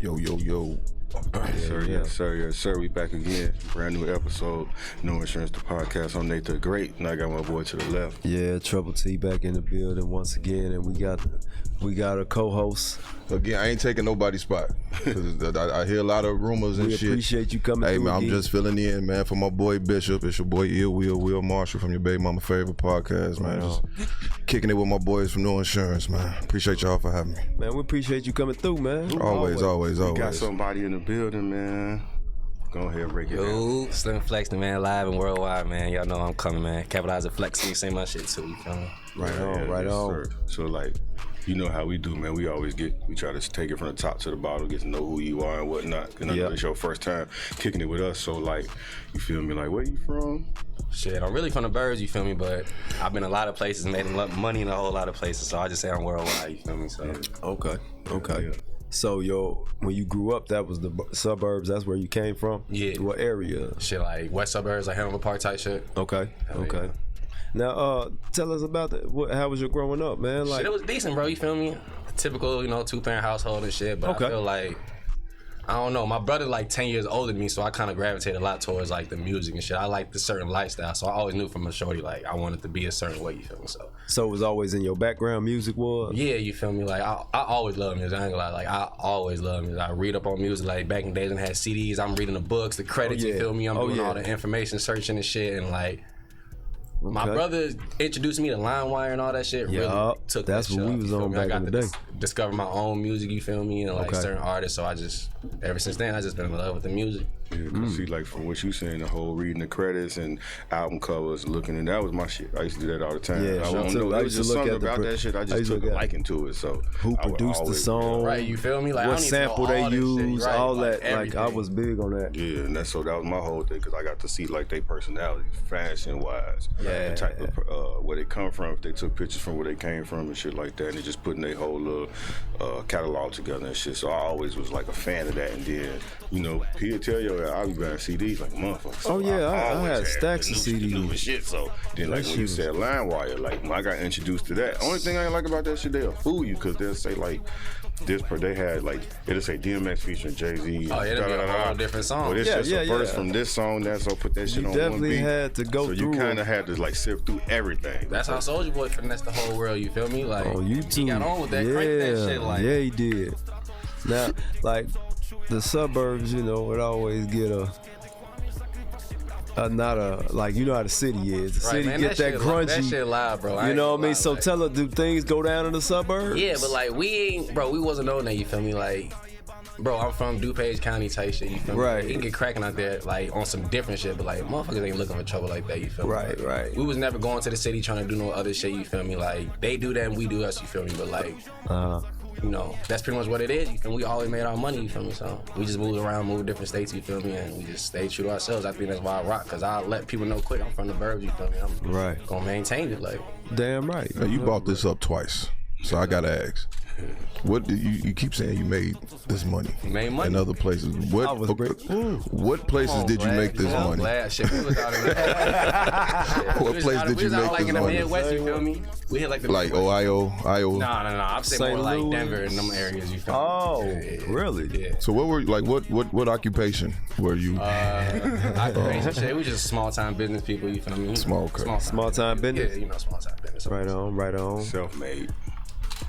Yo, yo, yo. Yes, sir. We back again. Brand new episode. No Insurance, the podcast. I'm Nate the Great, and I got my boy to the left. Yeah, Trouble T back in the building once again, and we got a co-host. Again, I ain't taking nobody's spot. 'Cause I hear a lot of rumors and We shit. appreciate you coming Hey through man, I'm again. just filling in, man, for my boy Bishop. It's your boy Will Marshall from your baby mama favorite podcast, man. Just kicking it with my boys from No Insurance, man. Appreciate y'all for having me. Man, we appreciate you coming through, man. Always. We got somebody in the building, man. Go ahead and break it down. Yo, Slim Flexington, man, live and worldwide, man. Y'all know I'm coming, man. Capitalize the Flexington, say my shit too, you feel me? Right on. Sir. So like, you know how we do, man. We try to take it from the top to the bottom, get to know who you are and whatnot. And I know it's your first time kicking it with us, so like, you feel me? Like, where you from? Shit, I'm really from the birds, you feel me? But I've been a lot of places, made money in a whole lot of places, so I just say I'm worldwide, you feel me? So Okay. Yeah. So, when you grew up, that was the suburbs. That's where you came from. Yeah. What area? shit like west suburbs, like Hanover Park type shit. Okay. yeah. Now, tell us about that. How was your growing up, man? Like, Shit, it was decent, bro, you feel me? Typical, 2-parent household and shit, but Okay. I feel like, I don't know, my brother like 10 years older than me, so I kind of gravitated a lot towards like the music and shit. I like the certain lifestyle, so I always knew from a shorty like I wanted to be a certain way, you feel me? so it was always in your background, music was? Yeah, you feel me? Like I always love music. I ain't gonna lie. Like I always love music. I read up on music. Like back in the days when I had CDs, I'm reading the books, the credits. yeah. You feel me? I'm Oh, doing yeah. all the information searching and shit. And like my Okay. brother introduced me to LimeWire and all that shit. Really took that's that shit what we up, was you feel on me? I back got in to the day. discover my own music. You feel me? And like Okay. certain artists. So I just ever since then I just been in love with the music. Yeah, 'cause see, like from what you saying, the whole reading the credits and album covers, looking, and that was my shit. I used to do that all the time. Yeah, I sure don't too. know. I It was used to just look something at the about pro- that shit. I I just used to took a look at liking to it. So who I would produced the always- song? Right? You feel me? Like I What don't need to know sample all they this shit, use, right? all Like, that. Like I everything. was big on that. Yeah, and that was my whole thing because I got to see like their personality, fashion wise, Yeah. the type of where they come from. If they took pictures from where they came from and shit like that, and they just putting their whole little catalog together and shit. So I always was like a fan of that. And then he'll tell you I'll be buying CDs like a motherfucker. So Oh, yeah, I always had stacks the of new- the CDs. newest shit. So then like That when you shit said LimeWire, like when I got introduced to that. Only thing I ain't like about that shit, they'll fool you because they'll say like they had like it'll say DMX featuring Jay-Z. Oh, it'll be a whole different song. Well, this Yeah, just yeah, a verse yeah. from this song, that so put that shit You on one definitely beat. had to go so through you kind them. of had to like sift through everything. That's how Soulja Boy finessed the whole world. You feel me? Like On YouTube. he got on with that, crank that shit. Like yeah, he did. Now, like the suburbs, it always get not a like how the city is. The city man, get that shit grungy. That shit loud, bro. You know what I mean? So tell her, do things go down in the suburbs? Yeah, but like we wasn't on that. You feel me? Like, bro, I'm from DuPage County type shit. You feel me? Right. You can get cracking out there like on some different shit, but like motherfuckers ain't looking for trouble like that. You feel me? Right, right. We was never going to the city trying to do no other shit. You feel me? Like they do that and we do us. You feel me? But like. That's pretty much what it is. You feel me? We always made our money, you feel me? So we just moved around, moved different states, you feel me? And we just stayed true to ourselves. I think that's why I rock, because I let people know quick I'm from the burbs, you feel me? I'm Right. gonna maintain it, like. Damn right. Now, you brought this up twice, so I gotta ask. What do you keep saying you made this money? Made money. In other places. I was What places did you make this money? Glad. Shit, we was out in What place did you make like this in the money? Midwest, you feel me? We hit like the Like Ohio, Iowa. No. I'm saying St. more like Louis. Denver and them areas, you feel me? Oh, Yeah. really? Yeah. So what were what occupation were you? Occupation shit. We just small time business people, you feel me? Small time business? Yeah, small time business. Right on. Self-made,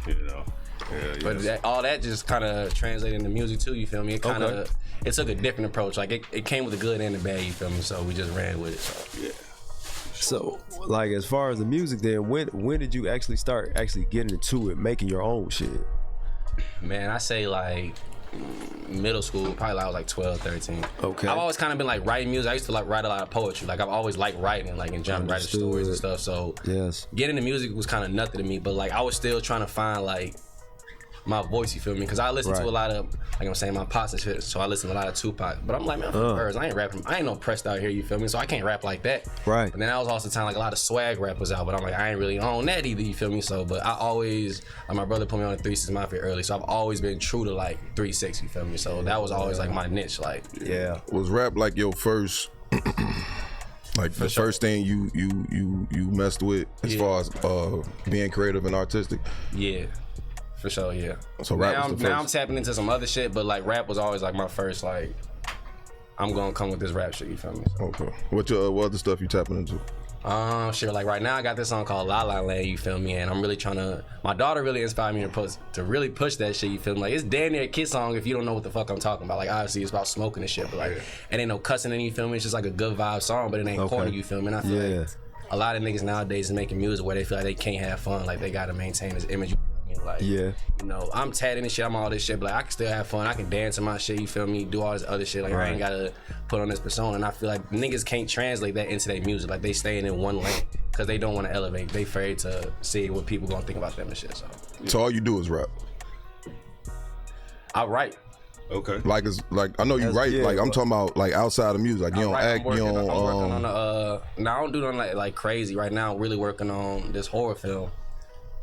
Yeah, But all that just kind of translated into music too, you feel me? It took a different approach. Like it came with the good and the bad, you feel me? So we just ran with it. So. yeah. So, like, as far as the music, then when did you actually start getting into it, making your own shit? Man, I say like middle school, probably like I was like 12, 13. Okay. I've always kind of been like writing music. I used to like write a lot of poetry. Like I've always liked writing, like in general, writing Understood. stories and stuff. So Yes. getting into music was kind of nothing to me, but like I was still trying to find like my voice, you feel me? Because I listen to a lot of, like I'm saying, my pops and shit, so I listen to a lot of Tupac. But I'm like, man, I'm from birds. I ain't rapping. I ain't no pressed out here, you feel me? So I can't rap like that. Right. And then that was also the time like a lot of swag rappers out, but I'm like, I ain't really on that either, you feel me? So, but I always, like my brother put me on the 3-6 Mafia early, so I've always been true to like 3-6, you feel me? So that was always like my niche, like. Yeah. Was rap like your first like the first thing you messed with as far as being creative and artistic? Yeah. For sure, yeah. So rap was the now I'm first. tapping into some other shit, but like rap was always like my first like. I'm gonna come with this rap shit. You feel me? So. Okay. What other stuff you tapping into? Sure. Like right now, I got this song called La La Land. You feel me? And I'm really trying to. My daughter really inspired me to really push that shit. You feel me? Like it's damn near a kid song if you don't know what the fuck I'm talking about. Like obviously it's about smoking and shit, but like it ain't no cussing in. You feel me? It's just like a good vibe song, but it ain't corny. You feel me? And I feel like a lot of niggas nowadays is making music where they feel like they can't have fun. Like they gotta maintain this image. Like, you know, I'm tatting and shit, I'm all this shit, but like I can still have fun. I can dance in my shit, you feel me? Do all this other shit. Like I ain't gotta put on this persona. And I feel like niggas can't translate that into their music. Like they staying in one lane because they don't want to elevate. They afraid to see what people gonna think about them and shit. So all you do is rap. I write. Okay. Like it's like I know you write. Like I'm talking about like outside of music. Like you don't act. You don't. I'm working on now I don't do nothing like crazy right now. I'm really working on this horror film.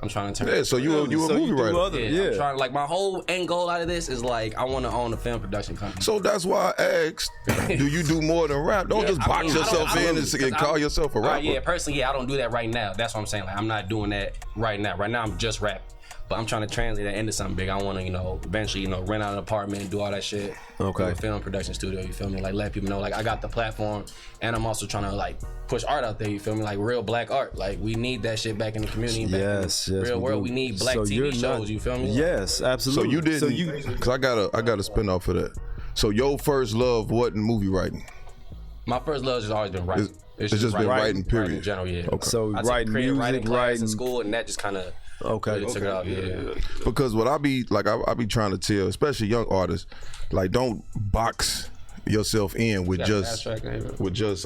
I'm trying to turn. Yeah, so you a movie writer. I'm trying. Like my whole end goal out of this is like I want to own a film production company. So that's why I asked, do you do more than rap? Don't just box yourself in and call yourself a rapper. Yeah, personally, I don't do that right now. That's what I'm saying. Like I'm not doing that right now. Right now, I'm just rapping. But I'm trying to translate that into something big. I want to, you know, eventually, you know, rent out an apartment and do all that shit. Okay. Do a film production studio, you feel me? Like let people know, like I got the platform, and I'm also trying to like push art out there. You feel me? Like real black art. Like we need that shit back in the community. Back in the real world. We need black TV shows. You feel me? Yes, absolutely. So you didn't. Because I got a spin off of that. So your first love wasn't movie writing. My first love has always been writing. It's just been writing, period. Writing in general, yeah. Okay. So I writing creative music, class in writing school, and that just kind of really took it off. Yeah. Because what I be like, I be trying to tell, especially young artists, like don't box yourself in with just right here. With just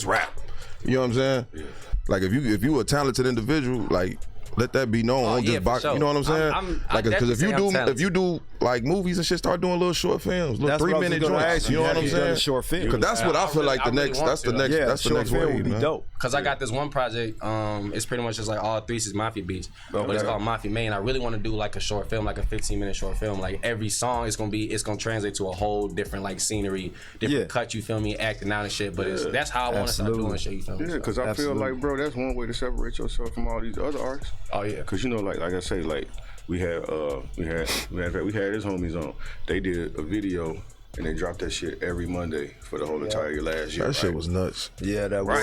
rap. You know what I'm saying? Yeah. Like if you a talented individual, like let that be known. Don't just box. Sure. You know what I'm saying? Because if you do like movies and shit, start doing little short films, little 3-minute joints. You know what I'm saying? Short film. Because that's what I feel like that's the next wave, man. Dope. Because I got this one project. It's pretty much just like all 3 is Mafia beats, but it's called Mafia Main. I really want to do like a short film, like a 15-minute short film. Like every song is gonna translate to a whole different like scenery, different cut. You feel me? Acting out and shit. But that's how I want to start doing shit. You feel me? Yeah, because I feel like, bro, that's one way to separate yourself from all these other artists. Oh yeah. Because you know, like I say, like we had his homies on. They did a video and they dropped that shit every Monday for the whole entire last year. That shit was nuts. Yeah, that was.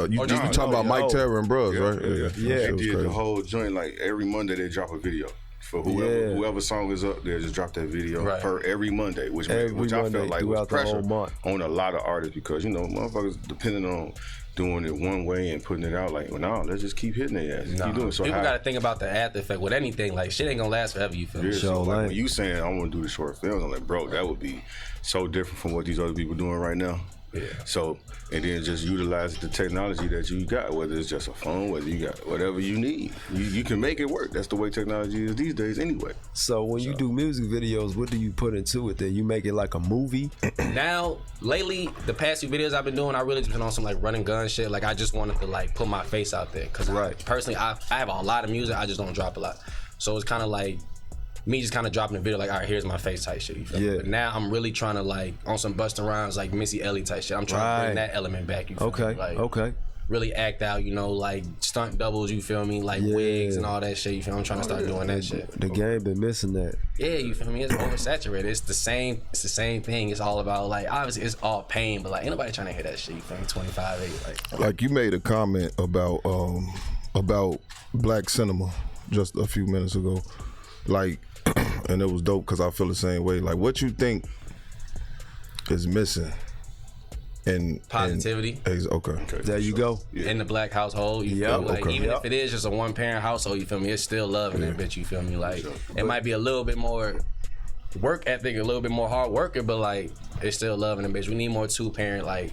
You talking about Mike Terror and Bros, right? Yeah. They did the whole joint like every Monday they drop a video. For whoever song is up there, just drop that video per every Monday, which I felt like was pressure on a lot of artists because you know motherfuckers depending on doing it one way and putting it out like, well, no, let's just keep hitting their ass. Keep doing it. So people gotta think about the after effect with anything. Like shit ain't gonna last forever. You feel me? So like when you saying I want to do the short films, I'm like, bro, that would be so different from what these other people doing right now. Yeah. So and then just utilize the technology that you got, whether it's just a phone, whether you got whatever you need, you can make it work. That's the way technology is these days, anyway. So when you do music videos, what do you put into it? Then you make it like a movie. Now, lately, the past few videos I've been doing, I really just been on some like run and gun shit. Like I just wanted to like put my face out there because personally, I have a lot of music, I just don't drop a lot. So it's kind of like me just kind of dropping a video like, all right, here's my face type shit. You feel me? But now I'm really trying to like on some Busta Rhymes like Missy Elliott type shit. I'm trying to bring that element back. You feel me? Like, really act out, you know, like stunt doubles. You feel me? Like wigs and all that shit. You feel me? I'm trying to start doing that shit. The game been missing that. Yeah, you feel me? It's oversaturated. It's the same thing. It's all about like obviously it's all pain, but like ain't nobody trying to hear that shit. You feel me? 25-8 like you made a comment about black cinema just a few minutes ago, like. And it was dope because I feel the same way. Like, what you think is missing? And positivity. Okay. There you go. In the black household, you feel me? Like even if it is just a 1-parent household, you feel me? It's still love in that bitch. You feel me? Like it might be a little bit more work ethic, a little bit more hard worker, but like it's still love in the bitch. We need more 2-parent like.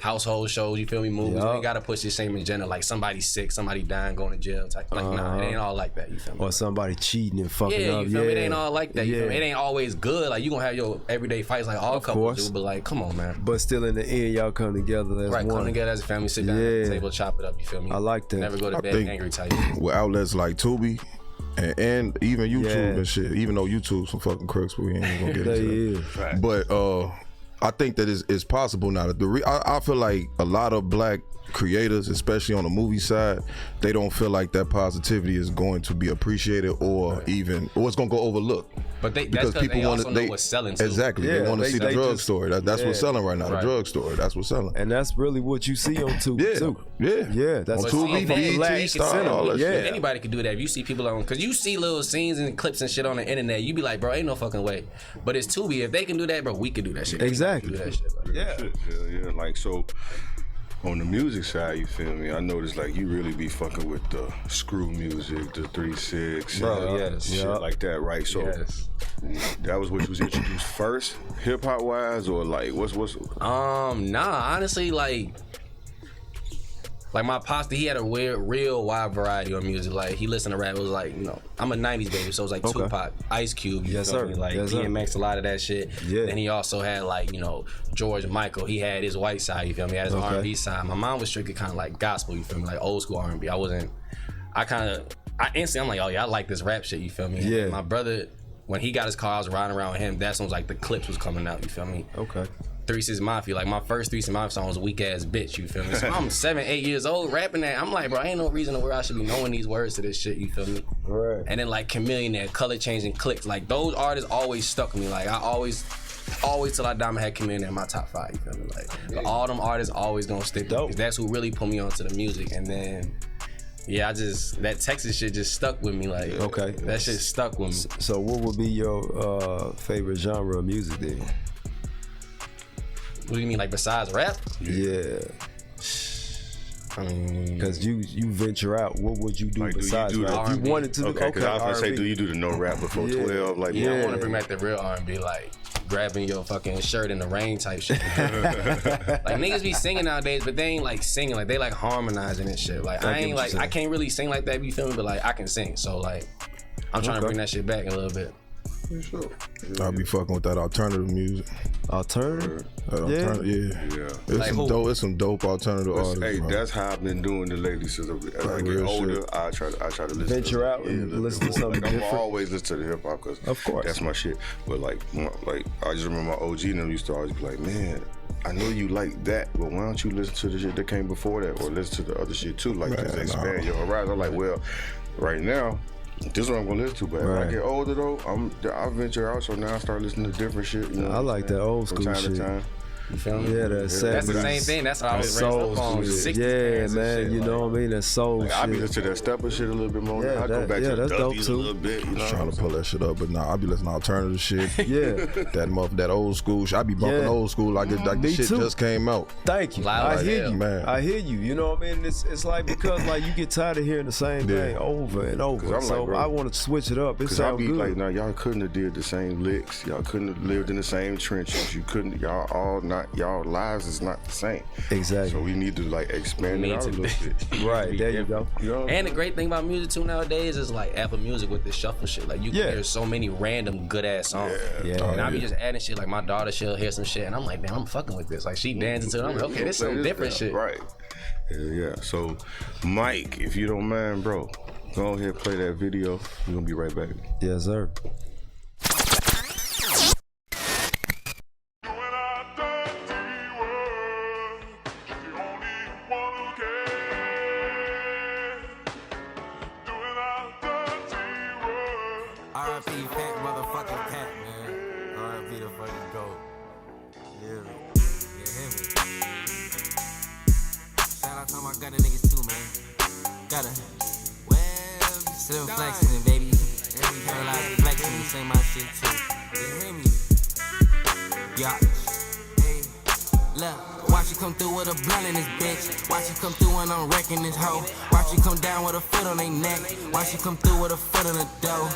Household shows, you feel me? Movies. We ain't gotta push the same agenda like somebody sick, somebody dying, going to jail type. Like nah, it ain't all like that. You feel me? Or somebody cheating and fucking up. You feel me? It ain't all like that. You feel me? It ain't always good. Like you gonna have your everyday fights like all couples do, but like come on, man. But still in the end, y'all come together as one. Come together as a family, sit down at the table, chop it up. You feel me? I like that. Never go to bed angry type. With outlets like Tubi. And even YouTube and shit. Even though YouTube some fucking crooks, we ain't gonna get into that. But I think that it's possible now. I feel like a lot of black creators, especially on the movie side, they don't feel like that positivity is going to be appreciated or it's going to go overlooked. But because people want to know what's selling too. Exactly. They want to see the drug story. That's what's selling right now. The drug story. That's what's selling. And that's really what you see on Tubi too. Yeah. That's on Tubi, BET, Star, all that shit. Anybody can do that. If you see people on, because you see little scenes and clips and shit on the internet, you be like, bro, ain't no fucking way. But it's Tubi. If they can do that, bro, we can do that shit. Exactly. Do that shit. Yeah. Like, so on the music side, you feel me? I noticed like you really be fucking with the screw music, the 3-6, shit like that, right? So that was what you was introduced first, hip hop wise, or like what's? Nah, honestly, like my pops, he had a real wide variety of music. Like he listened to rap. It was like, I'm a '90s baby, so it was like Tupac, Ice Cube, you feel me? Like DMX, a lot of that shit. Yeah. Then he also had like George Michael. He had his white side, you feel me? He had his R&B side. My mom was strictly kind of like gospel, you feel me? Like old school R&B. I'm like, oh yeah, I like this rap shit, you feel me? Yeah. And my brother, when he got his car, I was riding around with him. That's when like the clips was coming out, you feel me? Okay. 3 6 Mafia, like my first 3 6 Mafia song was Weak Ass Bitch, you feel me? So I'm 7, 8 years old rapping that. I'm like, bro, ain't no reason where I should be knowing these words to this shit, you feel me? Right. And then like Chameleon, Color Changing Clicks, like those artists always stuck with me. Like I always till I die, I had Chameleon in my top 5, you feel me? Like all them artists always gonna stick with me, 'cause that's who really put me onto the music. And then that Texas shit just stuck with me. Like that shit stuck with me. So what would be your favorite genre of music then? What do you mean, like besides rap? Yeah. I mean, because you venture out, what would you do like, besides rap? If you wanted to, because I was gonna say, do you do the no rap before 12? Like, I want to bring back the real R&B, like grabbing your fucking shirt in the rain type shit. Like niggas be singing nowadays, but they ain't like singing, like they like harmonizing and shit. Like I can't really sing like that, you feel me? But like I can sing, so like I'm trying to bring that shit back a little bit. Sure. I'll be fucking with that alternative music. Alternative? It's some dope alternative artists. Hey, that's how I've been doing it lately. Since as I get older, I try to listen. Venture out and listen to something different. I'm always listen to the hip hop because of course that's my shit. But like I just remember my OG and them used to always be like, man, I know you like that, but why don't you listen to the shit that came before that, or listen to the other shit too, like just expand your horizon. I'm like, well, right now, this is what I'm gonna listen to, but when I get older though, I venture out, so now I start listening to different shit. You know, I like that old school shit. To time. You feel me? Yeah, that's the same thing. That's how I was raised up on. 60s man, you know what I mean? That soul shit. I be listening to that stepper shit a little bit more. I go back to the Dubbies a little bit. You know, trying to pull that shit up, but I be listening to alternative shit. that old school shit. I be bumping old school like the shit just came out. Thank you. I hear you, man. I hear you. You know what I mean? It's like because like you get tired of hearing the same thing over and over. So I want to switch it up. It sounds good. Like, now y'all couldn't have did the same licks. Y'all couldn't have lived in the same trenches. You couldn't. Y'all lives is not the same. Exactly. So we need to like expand it out a little bit. Right, there you go. And the great thing about music too nowadays is like Apple Music with the shuffle shit. Like you can hear so many random good ass songs. And I be just adding shit. Like my daughter, she'll hear some shit and I'm like, damn, I'm fucking with this. Like she dancing to it. I'm like, okay, this is some different shit. Right. Yeah. So Mike, if you don't mind, bro, go ahead and play that video. We're gonna be right back. Yes, sir. Flexington, baby. Flexington, say my shit too. You hear me? Yeah. Hey, look, watch you come through with a blunt in this bitch. Watch you come through and I'm wrecking this hoe. Watch you come down with a foot on their neck. Watch you come through with a foot on the dough.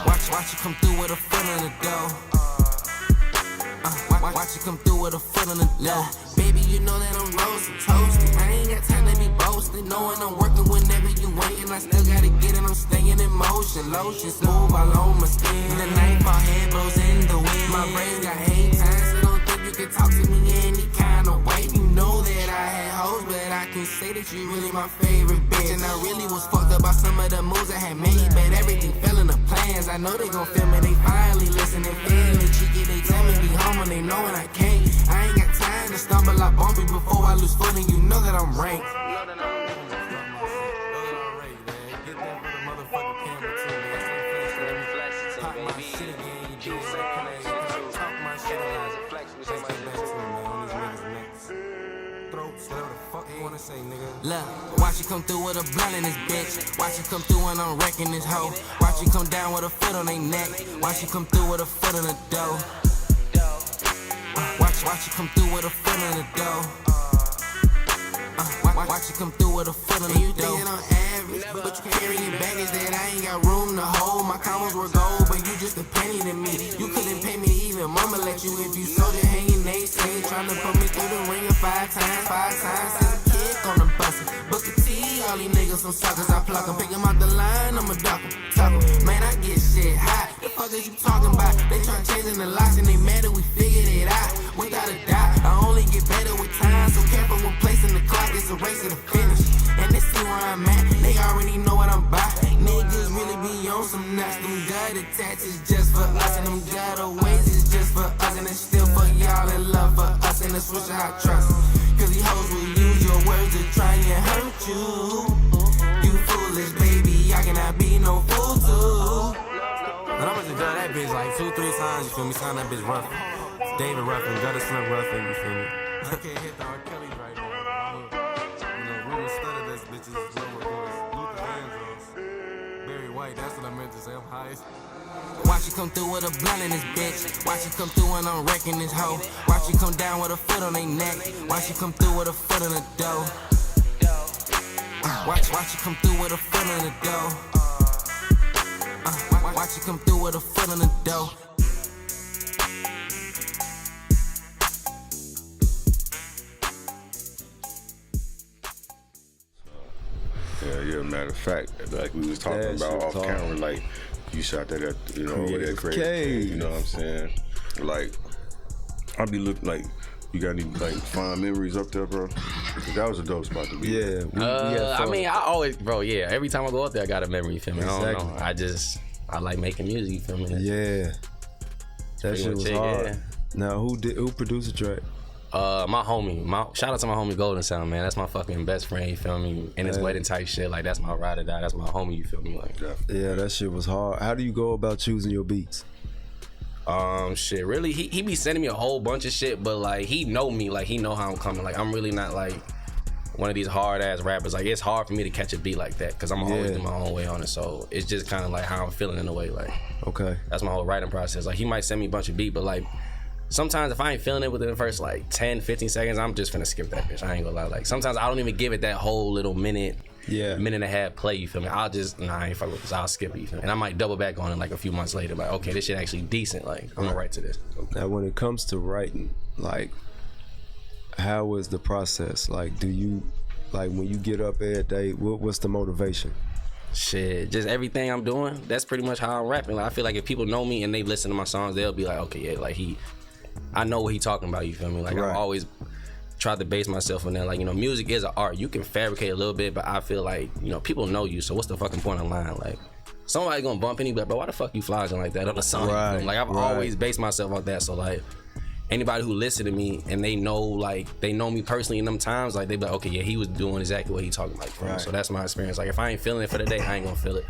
Watch you come through with a foot on the dough. Watch you come through with a foot on the dough. Baby, you know that I'm roasting, toasting. I ain't got time to be boasting. Knowing I'm working whenever you waiting. I still gotta get it, I'm staying in motion. Lotion smooth all on my skin. The nightfall head blows in the wind. My brains got hang time, so don't think you can talk to me any kind of way. You know that I had hoes, but I can can say that you really my favorite bitch. And I really was fucked up by some of the moves I had made, but everything fell in the plans. I know they gon' feel me, they finally listen and feeling it cheeky. They tell me be home when they know when I can't. I ain't got time to stumble, I bump it before I lose footing. You know that I'm ranked. Look, watch you come through with a blunt in this bitch. Watch you come through and I'm wrecking this hoe. Watch you come down with a foot on their neck. Watch you come through with a foot in the dough. Watch you come through with a foot in the dough. Watch you come through with a foot in the dough. You thinking I'm average, but you carrying baggage that I ain't got room to hold. My combos were gold, but you just a penny to me. You couldn't pay me even, mama let you if you sold it hanging naysay. Tryna put me through the ringer 5 times since a kid on the bus. Booker T, all these niggas some suckers. I pluck them, pick them out the line, I'ma duck them. Man, I get shit hot. The fuck is you talking about? They try changing the locks and they mad that we figured it out. Without a doubt, I only get better with time. So careful when placing the clock, it's a race to the finish. And they see where I'm at, they already know what I'm about. Niggas really be on some nuts. Them gut attached is just for us, and them gutaways is just for us. And it's still for y'all in love for us, and the switch I trust. Cause these hoes will use your words to try and hurt you. You foolish baby, I cannot be no fool too. And I'ma just done that bitch like 2-3 times, you feel me? Sign that bitch rough. David Ruffin, Gutter Slim Ruffin, you feel me? I can't hit the R. Kelly right now. You know, we was studied this bitches, Luther Vandross. Barry White, that's what I meant to say, I'm high. Watch you come through with a blunt in this bitch. Watch you come through and I'm wrecking this hoe. Watch you come down with a foot on their neck. Watch you come through with a foot in the dough. Watch you come through with a foot in the dough. Watch you come through with a foot in the dough. Yeah, matter of fact, like we was talking about off camera, like you shot that at, you know, over there crazy. You know what I'm saying? Like, I be looking like, you got any like fond memories up there, bro? That was a dope spot to be. Yeah, I mean, I always, bro. Yeah, every time I go up there, I got a memory. You feel me? Exactly. I don't know. I like making music. You feel me? Yeah, that shit was hard. Yeah. Now, who produced the track? My homie. Shout out to my homie Golden Sound, man. That's my fucking best friend. You feel me? And it's wedding type shit. Like that's my ride or die. That's my homie. You feel me? Like yeah, that shit was hard. How do you go about choosing your beats? Shit, really, he be sending me a whole bunch of shit, but like he know me, like he know how I'm coming. Like I'm really not like one of these hard ass rappers. Like it's hard for me to catch a beat like that because I'm always in my own way on it. So it's just kind of like how I'm feeling in a way. Like okay, that's my whole writing process. Like he might send me a bunch of beat, but like sometimes if I ain't feeling it within the first like 10-15 seconds, I'm just finna skip that bitch. I ain't gonna lie. Like sometimes I don't even give it that whole little minute and a half play, you feel me? I'll just, I ain't fuck with this, I'll skip it, you feel me? And I might double back on it like a few months later, like, okay, this shit actually decent, like, I'm gonna write to this. Now, when it comes to writing, like, how is the process? Like, do you, like, when you get up every day, what's the motivation? Shit, just everything I'm doing, that's pretty much how I'm rapping. Like, I feel like if people know me and they listen to my songs, they'll be like, okay, yeah, like, I know what he talking about, you feel me? Like, I always try to base myself on that. Like, you know, music is an art. You can fabricate a little bit, but I feel like, you know, people know you, so what's the fucking point of lying? Like, somebody gonna bump any, but why the fuck you flogging like that on the song? Right, like, I've always based myself on that, so like, anybody who listen to me and they know, like, they know me personally in them times, like, they be like, okay, yeah, he was doing exactly what he talking about. So that's my experience. Like, if I ain't feeling it for the day, I ain't gonna feel it.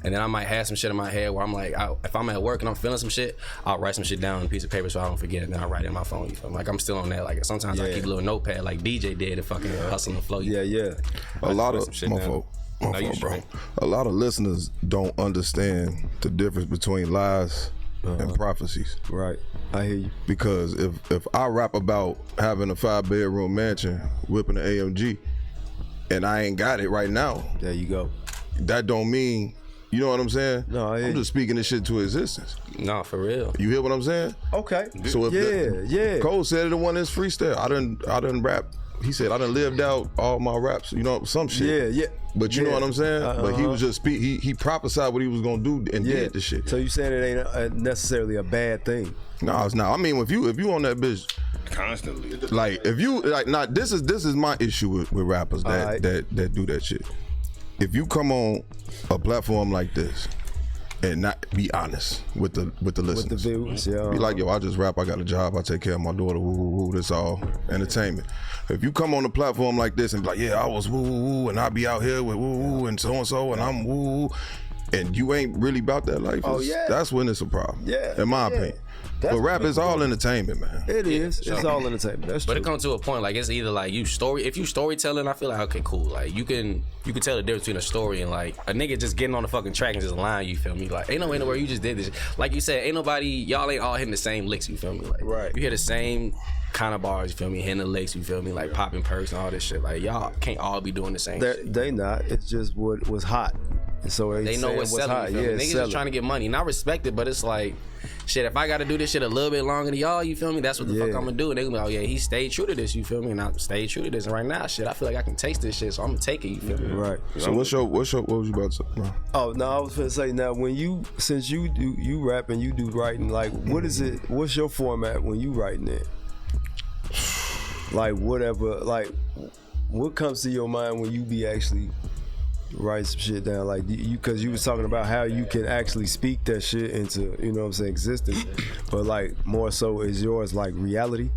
And then I might have some shit in my head where I'm like, if I'm at work and I'm feeling some shit, I'll write some shit down on a piece of paper so I don't forget it, and then I'll write it in my phone. You feel me? Like, I'm still on that. Like, sometimes I keep a little notepad like DJ did and fucking hustle and flow. A lot of, bro. A lot of listeners don't understand the difference between lies and prophecies. Right, I hear you. Because if I rap about having a 5-bedroom mansion, whipping an AMG, and I ain't got it right now, there you go. That don't mean, you know what I'm saying? No, I'm just speaking this shit to existence. No, for real. You hear what I'm saying? Okay. So if Cole said it, the one is freestyle. I done rap he said I done lived out all my raps, you know, some shit. Yeah. But you know what I'm saying? But he was just he prophesied what he was gonna do and did the shit. So you saying it ain't necessarily a bad thing? No, it's not. I mean, if you on that bitch constantly, like if you like, not this is my issue with rappers that do that shit. If you come on a platform like this and not be honest with the listeners, with the viewers, be like, yo, I just rap, I got a job, I take care of my daughter, woo woo woo, this all entertainment. If you come on a platform like this and be like, yeah, I was woo woo woo, and I be out here with woo woo and so, and I'm woo woo, and you ain't really about that life, that's when it's a problem. Yeah, in my opinion. But rap is all entertainment, man. It is. It's all entertainment. That's true. But it comes to a point like it's either like if you storytelling, I feel like okay, cool. Like you can tell the difference between a story and like a nigga just getting on the fucking track and just lying. You feel me? Like ain't nowhere you just did this. Like you said, y'all ain't all hitting the same licks. You feel me? Like right. You hear the same kind of bars. You feel me? Hitting the licks. You feel me? Like popping perks and all this shit. Like y'all can't all be doing the same. They not. It's just what was hot. And so they know what's selling. Hot. Yeah, niggas just trying to get money, and I respect it. But it's like, shit. If I got to do this shit a little bit longer than y'all, you feel me? That's what the fuck I'm gonna do. And they gonna be like, oh yeah, he stayed true to this. You feel me? And I stayed true to this. And right now, shit, I feel like I can taste this shit, so I'm gonna take it. You feel me? Right. So what was you about to say? No. Oh no, I was gonna say now since you rap and you do writing, like what is it? What's your format when you writing it? Like whatever, like what comes to your mind when you be actually write some shit down, like because you was talking about how you can actually speak that shit into, you know what I'm saying, existence, but like more so is yours like reality?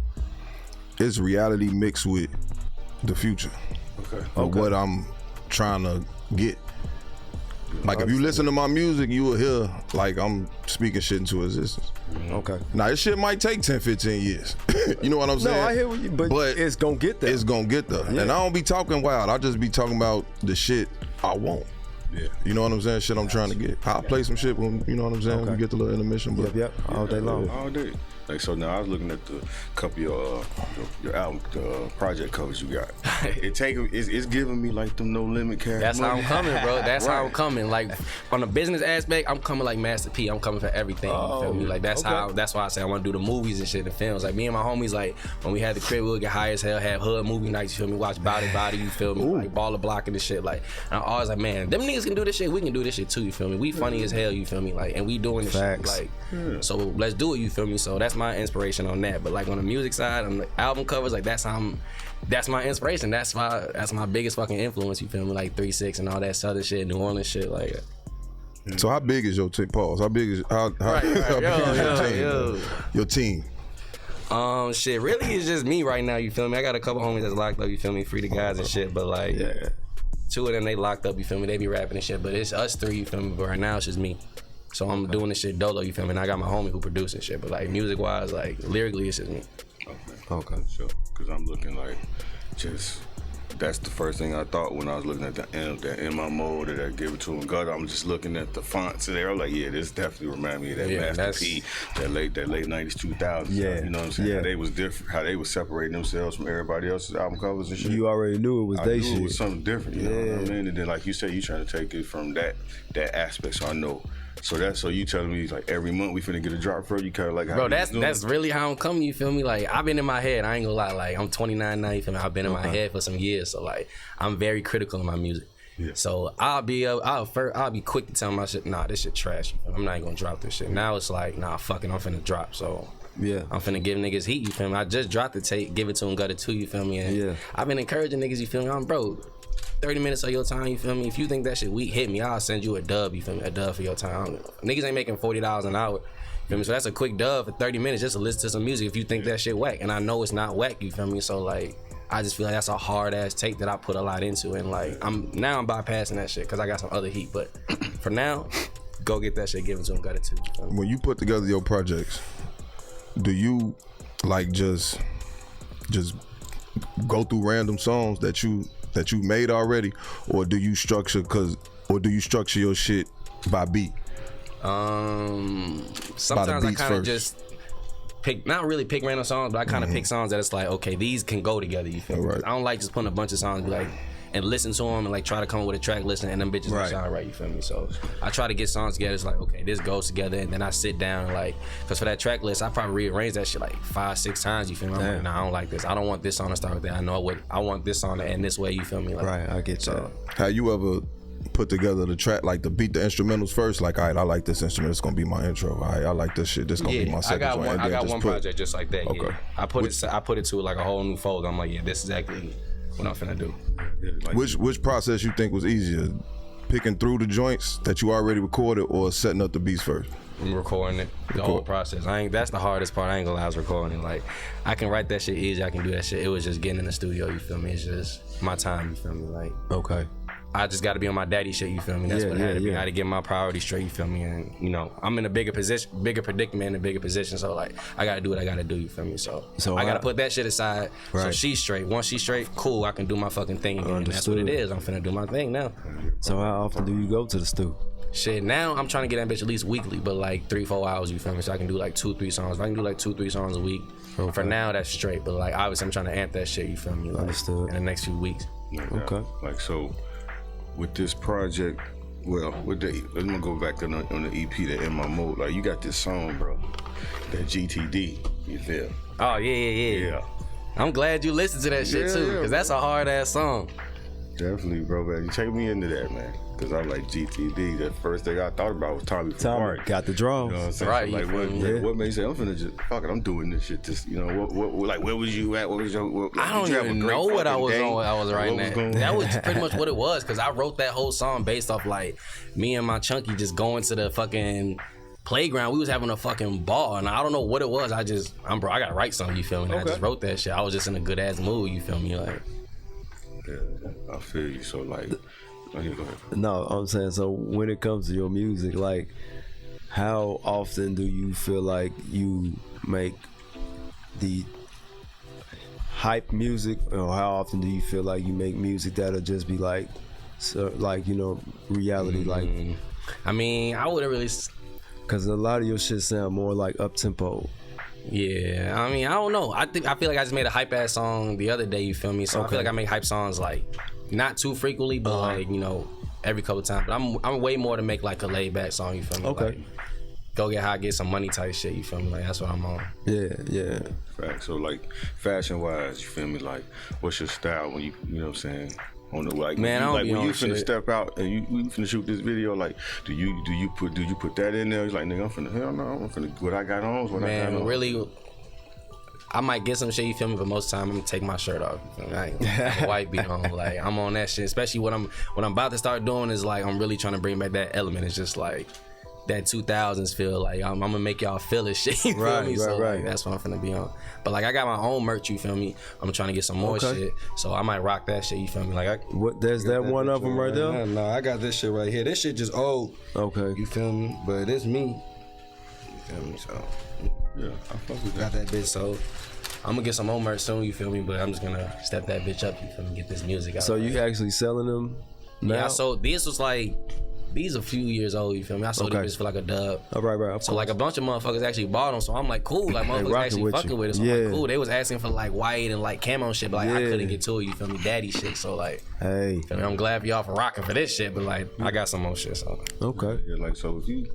It's reality mixed with the future of what I'm trying to get. Like if you listen to my music, you will hear like I'm speaking shit into existence. Okay. Now this shit might take 10, 15 years. You know what I'm saying? No, I hear what you, but it's gonna get there. It's gonna get there. Yeah. And I don't be talking wild. I just be talking about the shit I want. Yeah. You know what I'm saying? Shit I'm trying to get. I'll play some shit when, you know what I'm saying, we get the little intermission. But yep. All day long. All day. Like so now I was looking at the couple of your album, the project covers you got. It's giving me like them No Limit cash. That's how I'm coming, bro. That's how I'm coming. Like on the business aspect, I'm coming like Master P. I'm coming for everything. You feel me? Like that's why I say I want to do the movies and shit, the films. Like me and my homies, like when we had the crib, we would get high as hell, have hood movie nights. You feel me? Watch Body, you feel me? Like Baller Block and this shit. Like and I'm always like, man, them niggas can do this shit. We can do this shit too. You feel me? We funny as hell. You feel me? Like and we doing this shit. Like so let's do it. You feel me? So that's my inspiration on that. But like on the music side, on the album covers, like that's my inspiration. That's my biggest fucking influence. You feel me? Like 3-6 and all that Southern shit, New Orleans shit. Like. So how big is your team? Pause. How big is how big is your team? Shit, really it's just me right now. You feel me? I got a couple homies that's locked up. You feel me? Free the guys and shit. But like, two of them they locked up. You feel me? They be rapping and shit. But it's us three. You feel me? But right now it's just me. So I'm doing this shit dolo, you feel me? And I got my homie who producing shit, but like music wise, like lyrically, it's just me. Okay. So, cause I'm looking like, that's the first thing I thought when I was looking at that in my mode that I Give It To Him Gutter. I'm just looking at the fonts there. I'm like, yeah, this definitely remind me of that Master P, that late 90s, 2000s. Yeah. You know what I'm saying? Yeah. How they was different, how they was separating themselves from everybody else's album covers and shit. You already knew it was they shit. It was something different, you know what I mean? And then like you said, you trying to take it from that aspect, so I know. So you telling me like every month we finna get a drop for you, kind of like how bro, that's really how I'm coming, you feel me? Like I've been in my head, I ain't gonna lie, like I'm 29 now, you feel me? I've been in my head for some years, so like I'm very critical of my music. Yeah. So I'll be quick to tell my shit, nah, this shit trash. I'm not even gonna drop this shit. Now it's like, nah, fuck it, I'm finna drop. So yeah, I'm finna give niggas heat, you feel me? I just dropped the tape, Give It To Him Gutter 2, you feel me? And I've been encouraging niggas, you feel me? I'm bro. 30 minutes of your time, you feel me? If you think that shit weak, hit me. I'll send you a dub, you feel me? A dub for your time. Niggas ain't making $40 an hour. You feel me? So that's a quick dub for 30 minutes just to listen to some music if you think that shit whack. And I know it's not whack, you feel me? So like, I just feel like that's a hard ass take that I put a lot into. And like, I'm bypassing that shit because I got some other heat. But for now, go get that shit given to him, got it too. When you put together your projects, do you like just go through random songs that you made already, or do you structure your shit by beat? Sometimes I kind of just not really pick random songs, but I kind of pick songs that it's like, okay, these can go together, you feel me? Right. I don't like just putting a bunch of songs and be like, and listen to them and like try to come up with a track list and them bitches don't sound right, you feel me? So I try to get songs together. It's like, okay, this goes together, and then I sit down and like, cause for that track list, I probably rearrange that shit like 5-6 times, you feel me? I'm like, nah, I don't like this. I don't want this song to start with that. I want this song to end this way, you feel me? Like, right, I get that. How you ever put together the track, like the beat, the instrumentals first? Like, all right, I like this instrument, it's gonna be my intro. All right, I like this shit, this gonna be my second joint. I got one project just like that. Okay. Yeah. I put it to like a whole new folder. I'm like, yeah, this is exactly what I'm finna do. Like, which process you think was easier? Picking through the joints that you already recorded, or setting up the beats first? I'm recording it, the whole process. That's the hardest part. I ain't gonna lie, I was recording it. Like, I can write that shit easy, I can do that shit. It was just getting in the studio, you feel me? It's just my time, you feel me? Like, okay. I just got to be on my daddy shit, you feel me? That's what I had to be. I had to get my priorities straight, you feel me? And, you know, I'm in a bigger predicament, in a bigger position, so, like, I got to do what I got to do, you feel me? So I got to put that shit aside, so she's straight. Once she's straight, cool, I can do my fucking thing again. And that's what it is. I'm finna do my thing now. So how often do you go to the stew? Shit, now I'm trying to get that bitch at least weekly, but, like, 3-4 hours, you feel me? So I can do, like, 2-3 songs. If I can do, like, 2-3 songs a week, for now, that's straight. But, like, obviously, I'm trying to amp that shit, you feel me? Like, understood. In the next few weeks. Okay. Like, so... with this project, well, let me go back on the EP, the In My Mode. Like, you got this song, bro, that GTD, you feel? Oh, yeah. I'm glad you listened to that shit, too, because that's a hard-ass song. Definitely, bro, man. You take me into that, man. Because I'm like, GTD, the first thing I thought about was Tommy from Mark. Got the drums. You know what I'm saying? Right. So, like, what made you say, I'm finna just, fuck it, I'm doing this shit. Just, you know, like, where was you at? What was your, I don't even know what I was on, what I was writing at. That was pretty much what it was, because I wrote that whole song based off, like, me and my chunky just going to the fucking playground. We was having a fucking ball, and I don't know what it was. I gotta write something, you feel me? I just wrote that shit. I was just in a good-ass mood, you feel me? Like, yeah, I feel you. So, like... Oh, yeah, go ahead. No, I'm saying, so when it comes to your music, like, how often do you feel like you make the hype music, or how often do you feel like you make music that'll just be like, so, like, you know, reality? Like, I mean, I wouldn't really, because a lot of your shit sound more like up tempo. Yeah, I mean, I don't know. I feel like I just made a hype ass song the other day, you feel me? So I feel like I make hype songs like not too frequently, but like, you know, every couple times. But I'm way more to make like a laid back song, you feel me? Okay. Like, go get high, get some money type shit, you feel me? Like, that's what I'm on. Yeah. Fact. So, like, fashion wise, you feel me? Like, what's your style when you know what I'm saying? On the, like, man, when you finna shit. step out and you finna shoot this video, like, do you put that in there? It's like, nigga, I'm finna what I got on is what I got on. Really, I might get some shit, you feel me, but most of the time I'm gonna take my shirt off. You feel me? I ain't have a white beat on. Like, I'm on that shit. Especially what I'm about to start doing is like, I'm really trying to bring back that element. It's just like that 2000s feel. Like, I'm gonna make y'all feel this shit. You feel me? So like, that's what I'm finna be on. But like, I got my own merch. You feel me? I'm trying to get some more shit. So I might rock that shit. You feel me? Like, there's that one of them right there. No, I got this shit right here. This shit just old. Okay. You feel me? But it's me. You feel me? So yeah, I fuck with got that bitch. So I'm gonna get some more merch soon, you feel me? But I'm just gonna step that bitch up, you feel me? Get this music out. So you actually selling them now? Yeah, so this was like, these a few years old, you feel me? I sold these for like a dub. Oh, right. So like a bunch of motherfuckers actually bought them, so I'm like, cool, like motherfuckers actually fucking with it. So I'm like, cool. They was asking for like white and like camo shit, but like I couldn't get to it, you feel me? Daddy shit, so like, hey, feel me? I'm glad for y'all for rocking for this shit, but like, I got some more shit, so. Okay. Yeah, like, so if you,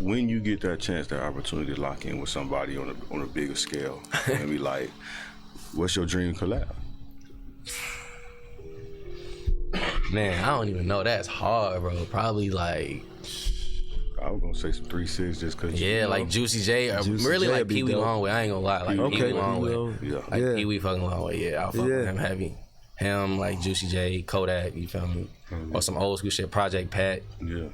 when you get that chance, that opportunity to lock in with somebody on a bigger scale, and be like, what's your dream collab? Man, I don't even know. That's hard, bro. Probably like, I was gonna say some 3-6 just cause. Yeah, you know, like Juicy J, or Juicy really J like Pee Wee Longway. I ain't gonna lie, like Pee Wee Longway. Yeah. Like Pee Wee fucking Longway. Yeah, I'll fuck with him heavy. Him, like Juicy J, Kodak. You feel me? Or some old school shit. Project Pat. Yeah.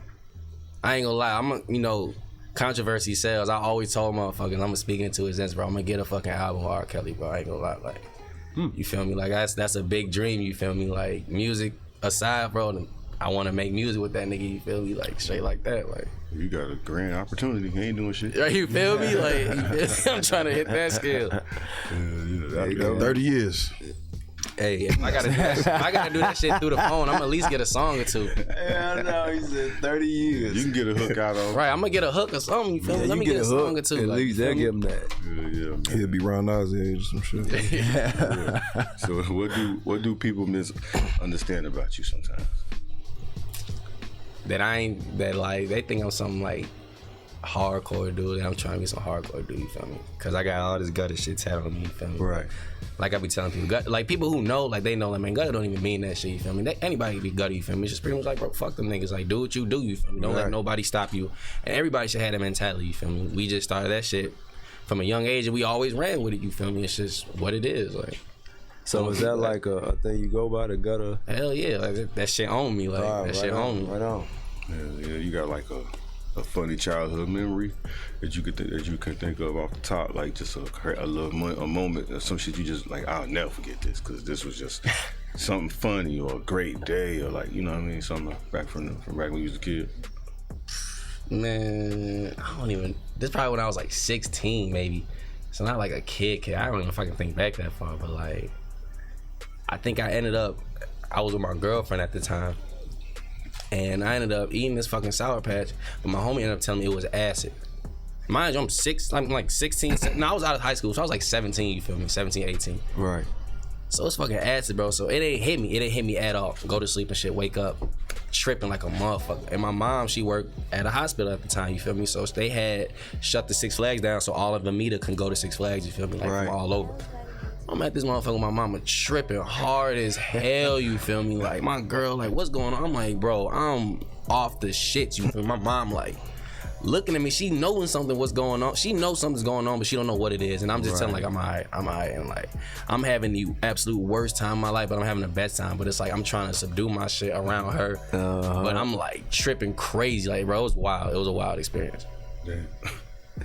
I ain't gonna lie. Controversy sells. I always told motherfuckers, I'm gonna speak into his sense, bro. I'm gonna get a fucking album with R. Kelly, bro. I ain't gonna lie. Like, you feel me? Like, that's a big dream. You feel me? Like, music aside, bro, I want to make music with that nigga. You feel me? Like, straight like that. Like, you got a grand opportunity. He ain't doing shit. You feel me? Like, I'm trying to hit that scale. 30 years. Hey, if I gotta do that shit through the phone, I'm at least get a song or two. Yeah, no, he said 30 years. You can get a hook out of. Right, I'm gonna get a hook or something. You feel me? Let me get a song or two. At least they'll give him that. Yeah, man. He'll be around Nas age or some shit. Yeah. So what do people misunderstand about you sometimes? That like they think I'm something like hardcore dude. That I'm trying to be some hardcore dude. You feel me? Cause I got all this gutter shit tatted on me. You feel me? Right. Like I be telling people, like people who know, like they know, like man, gutter don't even mean that shit. You feel me? Anybody can be gutter. You feel me? It's just pretty much like, bro, fuck them niggas. Like do what you do. You feel me? Don't let nobody stop you. And everybody should have that mentality. You feel me? We just started that shit from a young age, and we always ran with it. You feel me? It's just what it is. Like. So is that like a thing you go by, the gutter? Hell yeah, like that shit on me. Like that shit on me. Right on. Yeah, you got like a funny childhood memory that you can think of off the top, like just a moment or some shit you just like, I'll never forget this because this was just something funny or a great day or like, you know what I mean, something back from back when you was a kid. Man, I don't even. This probably when I was like 16 maybe. So not like a kid. I don't even know if I can think back that far, but like I think I was with my girlfriend at the time. And I ended up eating this fucking Sour Patch, but my homie ended up telling me it was acid. Mind you, I'm like 16. No, I was out of high school, so I was like 17, you feel me? 17, 18. Right. So it's fucking acid, bro. So it ain't hit me. It didn't hit me at all. Go to sleep and shit, wake up, tripping like a motherfucker. And my mom, she worked at a hospital at the time, you feel me? So they had shut the Six Flags down so all of Amita can go to Six Flags, you feel me? Like from all over. I'm at this motherfucker with my mama tripping hard as hell, you feel me? Like, my girl, like, what's going on? I'm like, bro, I'm off the shit, you feel me? My mom, like, looking at me, she knowing something what's going on. She knows something's going on, but she don't know what it is. And I'm just telling, like, I'm all right. And, like, I'm having the absolute worst time of my life, but I'm having the best time. But it's like, I'm trying to subdue my shit around her. But I'm, like, tripping crazy. Like, bro, it was wild. It was a wild experience. Damn.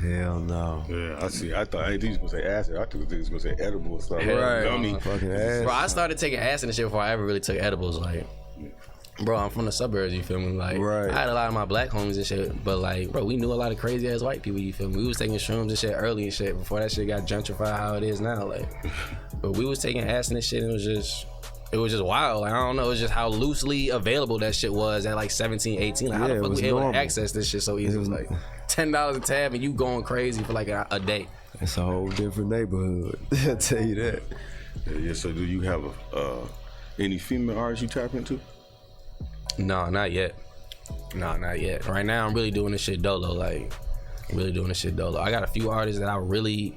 Hell no. Yeah, I see. I thought he was gonna say acid. I thought he was gonna say edible stuff. Right. Gummy. Fucking acid. Bro, I started taking acid and shit before I ever really took edibles. Like, bro, I'm from the suburbs, you feel me? Like, I had a lot of my black homies and shit, but like, bro, we knew a lot of crazy ass white people, you feel me? We was taking shrooms and shit early and shit before that shit got gentrified how it is now. Like, but we was taking acid and shit, and it was just wild. Like, I don't know, it's just how loosely available that shit was at like 17, 18. Like, how the fuck we able to access this shit so easy? It was like $10 a tab and you going crazy for like a day. It's a whole different neighborhood. I'll tell you that. Yeah, so do you have any female artists you tap into? No, not yet. Right now, I'm really doing this shit dolo. Like, I got a few artists that I really...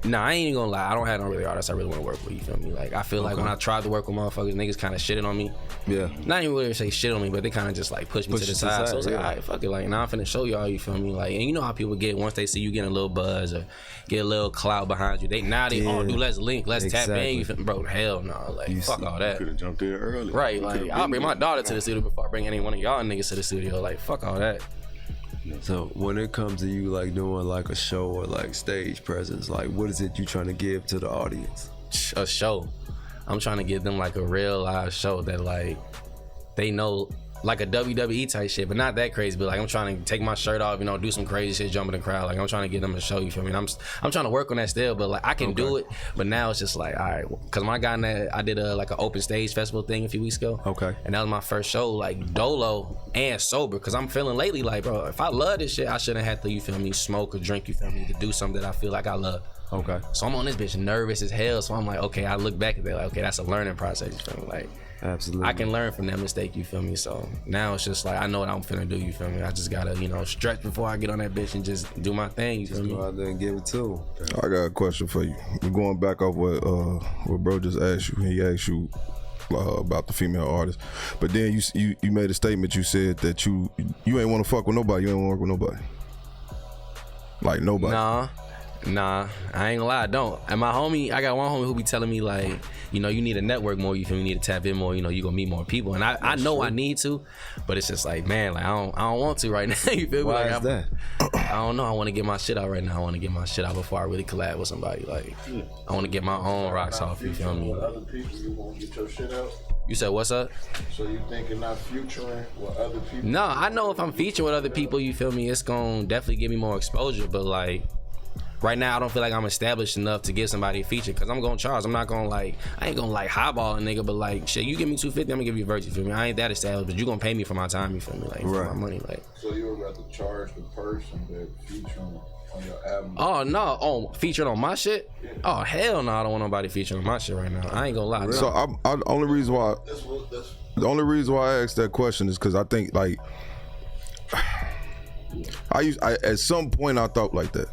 Nah, I ain't even gonna lie. I don't have no really artists I really want to work with, you feel me? Like, I feel like when I tried to work with motherfuckers, niggas kind of shitted on me. Yeah. Not even really say shit on me, but they kind of just like pushed me to the side. So I was like, all right, fuck it. Like, now I'm finna show y'all, you feel me? Like, and you know how people get once they see you getting a little buzz or get a little clout behind you. They dude, let's link, let's tap in. You feel me? Bro, hell no. Like, fuck all that. You could have jumped in early. Right, like, I'll bring my daughter to the studio before I bring any one of y'all niggas to the studio. Like, fuck all that. So when it comes to you like doing like a show or like stage presence, like what is it you trying to give to the audience? A show. I'm trying to give them like a real live show that like they know, like a WWE type shit, but not that crazy. But like I'm trying to take my shirt off, you know, do some crazy shit, jump in the crowd. Like I'm trying to get them a show. You feel me? And I'm trying to work on that still, but like I can do it. But now it's just like, all right, because my guy, I did like an open stage festival thing a few weeks ago. Okay. And that was my first show, like dolo and sober, because I'm feeling lately like, bro, if I love this shit, I shouldn't have to, you feel me, smoke or drink, you feel me, to do something that I feel like I love. Okay. So I'm on this bitch nervous as hell. So I'm like, okay, I look back at that, like, okay, that's a learning process, you feel me? Like, absolutely, I can learn from that mistake, you feel me? So now it's just like, I know what I'm finna do, you feel me? I just gotta, you know, stretch before I get on that bitch and just do my thing, you feel me? Go out there and give it to him. I got a question for you. We're going back off what bro just asked you. He asked you about the female artist, but then you made a statement. You said that you ain't want to fuck with nobody. You ain't want to work with nobody. Like nobody. Nah, I ain't gonna lie, I don't. And my homie, I got one homie who be telling me like, you know, you need to network more, you feel me, you need to tap in more, you know, you gonna meet more people. And I know I need to, but it's just like, man, like I don't want to right now, you feel me? Why like, is that? I don't know, I wanna get my shit out right now. I wanna get my shit out before I really collab with somebody. Like, I wanna get my own rocks off, you feel me? With other people, you won't get your shit out? You said, what's up? So you thinking not featuring with other people? No, I know if I'm featuring with other people, you feel me, it's gonna definitely give me more exposure, but like, right now I don't feel like I'm established enough to give somebody a feature because I'm gonna charge. I'm not gonna I ain't gonna highball a nigga, but like shit, you give me $250, I'm gonna give you a verse. You feel me? I ain't that established, but you gonna pay me for my time. You feel me? Like for my money. Like. So you would rather charge the person that featuring on your album? Oh no, featured on my shit? Yeah. Oh hell no, I don't want nobody featuring on my shit right now. I ain't gonna lie. No. So the only reason why I asked that question is because I think like I at some point I thought like that.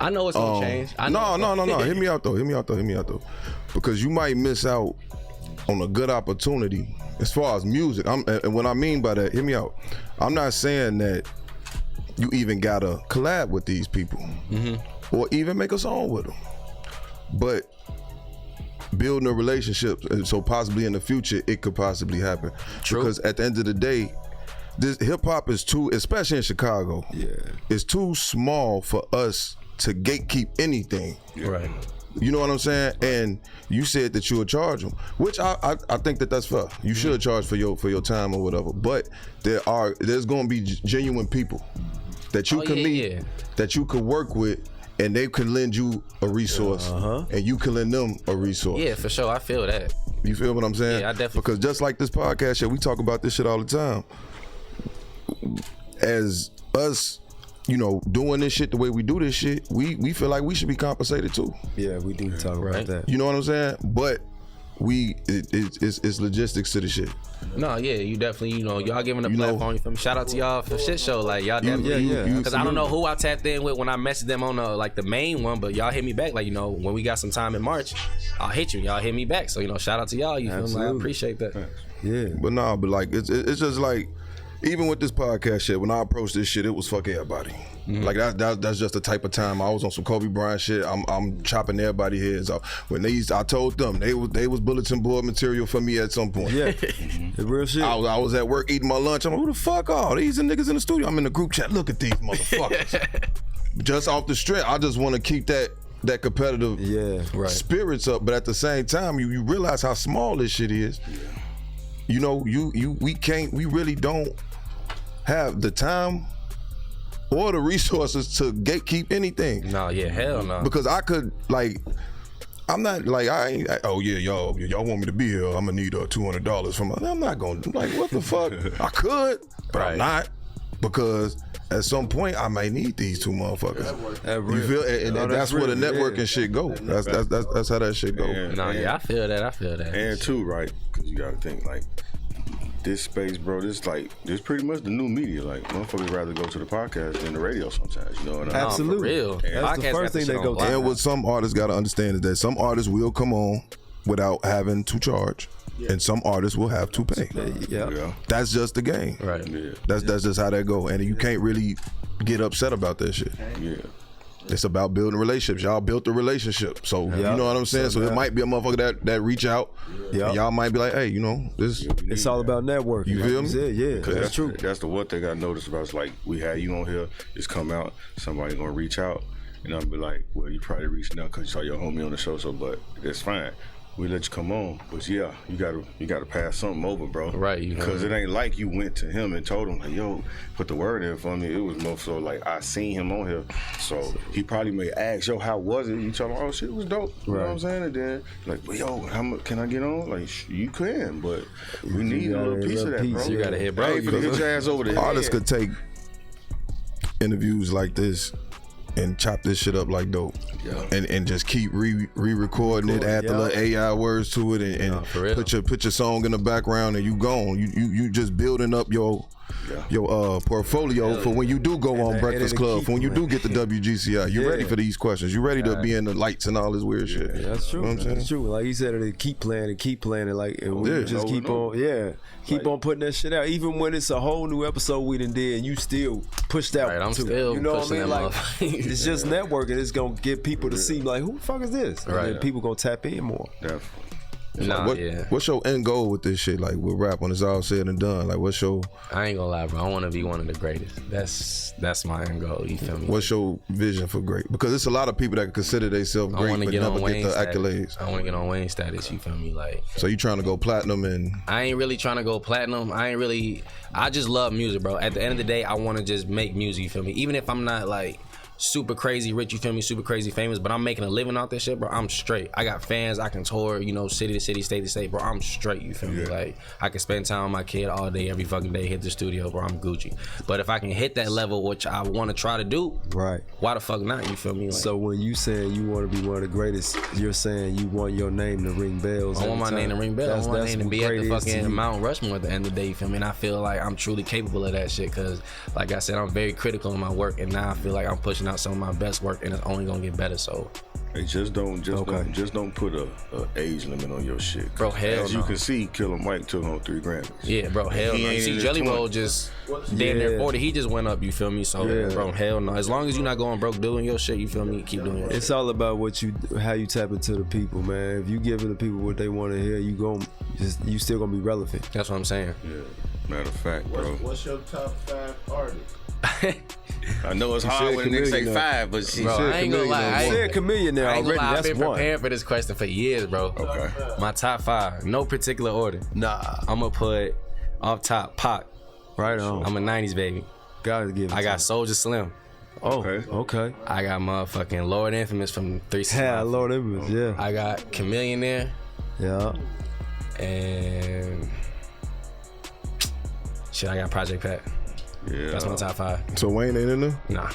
I know it's gonna change. No. Hear me out though. Because you might miss out on a good opportunity as far as music. And what I mean by that, hear me out. I'm not saying that you even gotta collab with these people or even make a song with them, but building a relationship, so possibly in the future it could possibly happen. True. Because at the end of the day, this hip hop is too, especially in Chicago, it's too small for us to gatekeep anything. Right. You know what I'm saying? And you said that you would charge them, which I think that's fair. You should charge for your time or whatever. But there's going to be genuine people that you can meet, that you can work with, and they can lend you a resource, and you can lend them a resource. Yeah, for sure. I feel that. You feel what I'm saying? Yeah, I definitely. Because just like this podcast shit, we talk about this shit all the time. As us, doing this shit the way we do this shit, we feel like we should be compensated too. Yeah, we do talk about that. You know what I'm saying? But it's logistics to the shit. No, yeah, you definitely, y'all giving a platform. You feel me? Shout out to y'all for shit show. Like y'all definitely, because I don't know who I tapped in with when I messaged them on the main one, but y'all hit me back. Like when we got some time in March, I'll hit you. Y'all hit me back. So shout out to y'all. You feel me? I appreciate that. Yeah, but like it's just like. Even with this podcast shit, when I approached this shit, it was fuck everybody. Like that's just the type of time I was on some Kobe Bryant shit. I'm chopping everybody heads off. When I told them they was bulletin board material for me at some point. Yeah, the real shit. I was at work eating my lunch. I'm like, who the fuck are these niggas in the studio? I'm in the group chat. Look at these motherfuckers. Just off the strip, I just want to keep that competitive spirits up. But at the same time, you realize how small this shit is. We really don't have the time or the resources to gatekeep anything. No, yeah, hell no. Because I could I'm not y'all want me to be here, I'm gonna need $200 from I'm not gonna what the fuck? I could, but I'm not, because at some point I might need these two motherfuckers. You feel? And that's where the networking shit go. That's how that shit go. I feel that. And too, right? Because you gotta think this space, bro, this pretty much the new media. Like, motherfuckers rather go to the podcast than the radio sometimes. You know what I mean? Absolutely. Real. That's the first thing they go to. And what some artists gotta understand is that some artists will come on without having to charge, and some artists will have to pay. Yeah. That's just the game. Right. Yeah. That's just how that go. And you can't really get upset about that shit. Yeah. It's about building relationships. Y'all built a relationship, so you know what I'm saying. So it might be a motherfucker that reach out. And y'all might be like, hey, this. It's all about networking. You feel me? Yeah, that's true. That's the one thing I noticed about. It's like we had you on here, just come out, somebody gonna reach out, and I'll be like, well, you probably reached out because you saw your homie on the show, but it's fine. We let you come on, but you gotta pass something over, bro. Right. Because it ain't like you went to him and told him, like, yo, put the word in for me. It was more so like I seen him on here, so he probably may ask, yo, how was it? You tell him, oh shit, it was dope. You know what I'm saying? And then like, well, yo, how much can I get on? Like, you can, but we need a little piece of that, bro. You gotta hit, bro. Hey, hit your ass over the head. Artists could take interviews like this and chop this shit up like dope. And just keep re-recording it, add the little AI words to it, and put your song in the background, and you gone. You just building up your portfolio for when you do go on Breakfast Club, for when you do get the WGCI. You ready for these questions? You ready to be in the lights and all this weird shit? Yeah, that's true. You know what I'm saying? That's true. Like he said, they keep playing, like, and we just keep on putting that shit out. Even when it's a whole new episode we done did, and you still push that. Right, I'm still, you know what I mean? Like, it's just networking. It's gonna get people to see, like, who the fuck is this? And then people gonna tap in more. Definitely. What's your end goal with this shit? Like with rap, when it's all said and done, like what's your? I ain't gonna lie, bro. I want to be one of the greatest. That's my end goal. You feel me? What's your vision for great? Because it's a lot of people that consider themselves great but never get the accolades. I want to get on Wayne status. You feel me? Like. So you trying to go platinum? And I ain't really trying to go platinum. I just love music, bro. At the end of the day, I want to just make music. You feel me? Even if I'm not like super crazy rich, you feel me, super crazy famous, but I'm making a living out this shit, bro, I'm straight. I got fans, I can tour, you know, city to city, state to state, bro, I'm straight, you feel me? Like, I can spend time with my kid all day, every fucking day, hit the studio, bro, I'm Gucci. But if I can hit that level, which I want to try to do, right? Why the fuck not, you feel me? Like, so when you saying you want to be one of the greatest, you're saying you want your name to ring bells. I want my name to ring bells. I want my name to be at the fucking Mount Rushmore at the end of the day, you feel me? And I feel like I'm truly capable of that shit, because, like I said, I'm very critical in my work, and now I feel like I'm pushing out some of my best work, and it's only gonna get better. So, hey, just don't put a age limit on your shit, bro. Hell, as you can see, Killer Mike took on 3 Grammys. Yeah, bro. Hell no. You see, Jelly Roll just damn near 40. He just went up. You feel me? So, bro, hell no. As long as you're not going broke doing your shit, you feel me? Keep doing your shit. It's all about how you tap into the people, man. If you giving the people what they want to hear, you still gonna be relevant. That's what I'm saying. Yeah. Matter of fact, bro. What's your top 5 artists? I know it's hard when niggas say 5, but she said I ain't gonna lie. I said Chameleon there already. I've That's been one. preparing for this question for years, bro. Okay. My top 5, no particular order. Nah. I'm gonna put off top Pac. Right on. I'm a 90s baby. Gotta give it. I got Soulja Slim. Oh, okay. I got motherfucking Lord Infamous from 360. Yeah, Lord Infamous, yeah. I got Chameleon there. Yeah. And shit, I got Project Pat. Yeah. That's my top 5. So Wayne ain't in there? Nah.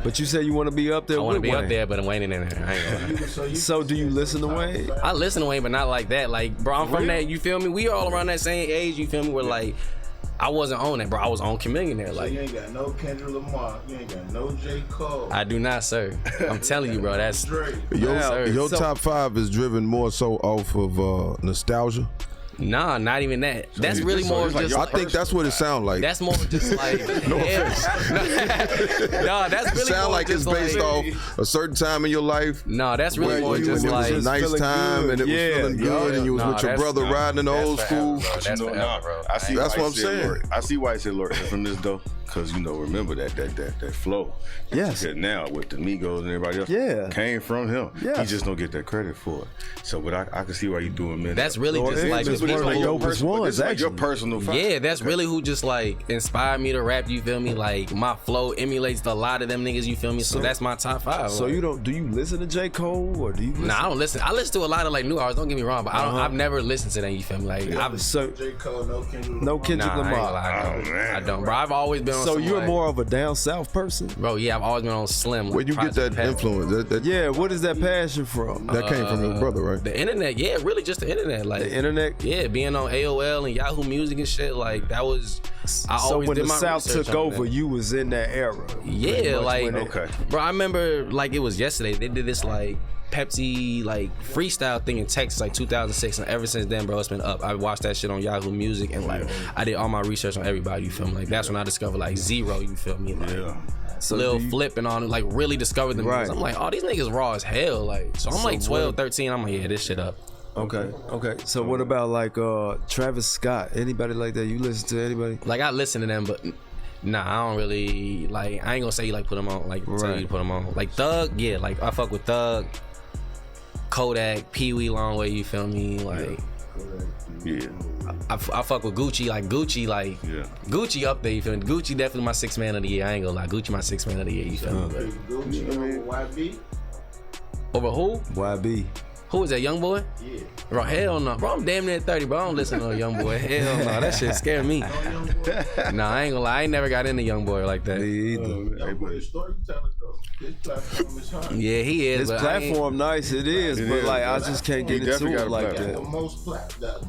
But you said you want to be up there. I want to be Wayne. up there, but Wayne ain't in there. I ain't gonna lie. So do you listen to Wayne? I listen to Wayne, but not like that. Like, bro, I'm from that. You feel me? We all around that same age. You feel me? Where like, I wasn't on that, bro. I was on Chameleon there. Like, you ain't got no Kendrick Lamar. You ain't got no J. Cole. I do not, sir. I'm telling you, bro. That's your top 5 is driven more so off of nostalgia. Nah, not even that. That's really more just. I think that's what it sounds like. That's more just like. No offense. Nah, that's really sound more like just it's based off a certain time in your life. Nah, that's really more just it like was a nice time and it was feeling good and you was with your brother riding in the old school. That's forever, I see. That's what I'm saying. I see why I said Lord from this though, because remember that flow. Yes. Now with the Migos and everybody else, came from him. Yes. He just don't get that credit for it. So, but I can see why you doing man. That's really just like one of the dopest ones. Like your personal. Yeah, that's really who just like inspired me to rap. You feel me? Like my flow emulates a lot of them niggas. You feel me? So that's my top 5. So like, do you listen to J. Cole or do you? Listen? Nah, I don't listen. I listen to a lot of like new artists. Don't get me wrong, but I've never listened to them. You feel me? Like J. Cole, no Kendrick Lamar. I don't, bro. I've always been on. So you're like, more of a down south person, bro. Yeah, I've always been on Slim. Where you get that influence? Yeah, what is that passion from? That came from your brother, right? The internet, yeah, really just the internet. Like the internet, yeah, being on AOL and Yahoo Music and shit. Like that was. So when the South took over, you was in that era. Yeah, like okay, bro. I remember like it was yesterday. They did this like Pepsi like freestyle thing in Texas like 2006, and ever since then, bro, it's been up. I watched that shit on Yahoo Music, and like I did all my research on everybody. You feel me? Like that's when I discovered like Zero. You feel me? Like, So Lil Flip and all like really discovered them. Right. I'm like, oh, these niggas raw as hell. Like, so I'm like 12, 13. I'm like, yeah, this shit up. Okay. So what about like Travis Scott? Anybody like that? You listen to anybody? Like I listen to them, but nah, I don't really like. I ain't gonna say like put them on. Like tell you to put them on. Like Thug, yeah. Like I fuck with Thug, Kodak, Pee Wee Longway. You feel me? Like yeah. I fuck with Gucci. Like Gucci, like Gucci up there. You feel me? Gucci definitely my 6th man of the year. I ain't gonna lie. Gucci my 6th man of the year. You feel me? Gucci over YB. Over who? YB. Who is that, Young Boy? Yeah. Bro, hell no. Bro, I'm damn near 30, bro. I don't listen to no Young Boy. Hell no. That shit scare me. Nah, I ain't gonna lie. I ain't never got into Young Boy like that. Me either. Young Boy is storyteller though. His platform is hard. Yeah, he is. His platform nice, it is, but like I just can't get into it like The that. most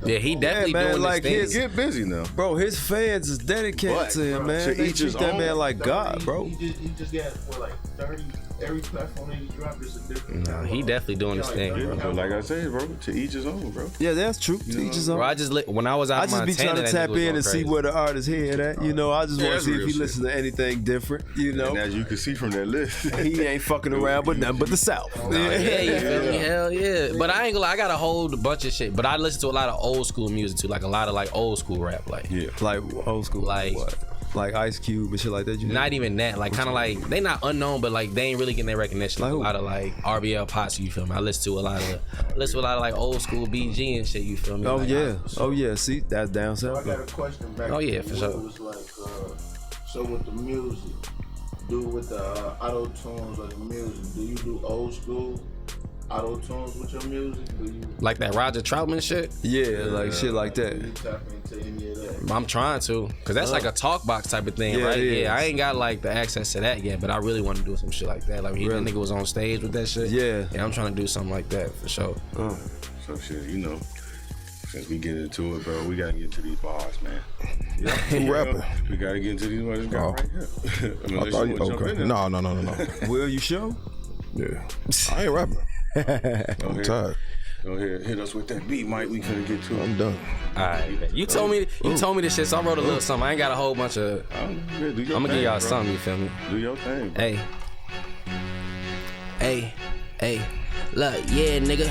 Yeah, he definitely man, doing like this thing. Get busy now, bro. His fans is dedicated to him, man. They treat that man like God, bro. He just got like 30. Every platform that he dropped is a different. Nah, he definitely doing this thing, bro. But like I said, bro, to each his own, bro. Yeah, that's true. To each his own. Bro, I just when I was out of Montana, be trying to tap in and see where the artist head at. You know, I just want to see if he shit. listens to anything different. You know, And as you can see from that list, he ain't fucking around with nothing but the South. Yeah, you feel me? Hell yeah. But I ain't gonna lie, I got a whole bunch of shit. But I listen to a lot of old school music too, like a lot of like old school rap, like Like old school, like what? Like Ice Cube and shit like that. Not even that, like kind of like they not unknown, but like they ain't really getting their recognition. Like, Like a lot of like RBL Posse, you feel me? I listen to a lot of like old school BG and shit, you feel me? Oh like, yeah. See, that's down So I south. got a question back. Oh, yeah, for sure. It was like, so with the music, do with the auto tunes or the music? Do you do old school auto tunes with your music? Do you like that Roger Troutman shit? Yeah, like shit like that. do you tap into any of that? I'm trying to, cause that's like a talk box type of thing, right? Yeah, I ain't got like the access to that yet, but I really want to do some shit like that. Like that nigga was on stage with that shit. Yeah, I'm trying to do something like that for sure. So shit, you know, since we get into it, bro, we gotta get into these bars, man. Who rapping? We gotta get into these bars right here. I thought you okay. No. Will you show? Yeah, I ain't rapping. I'm tired. Go ahead, hit us with that beat, Mike. We couldn't get to it. I'm done. All right, you told me this shit, so I wrote a little something. I ain't got a whole bunch of. I'm gonna give y'all something. You feel me? Do your thing, bro. Hey, look, yeah, nigga.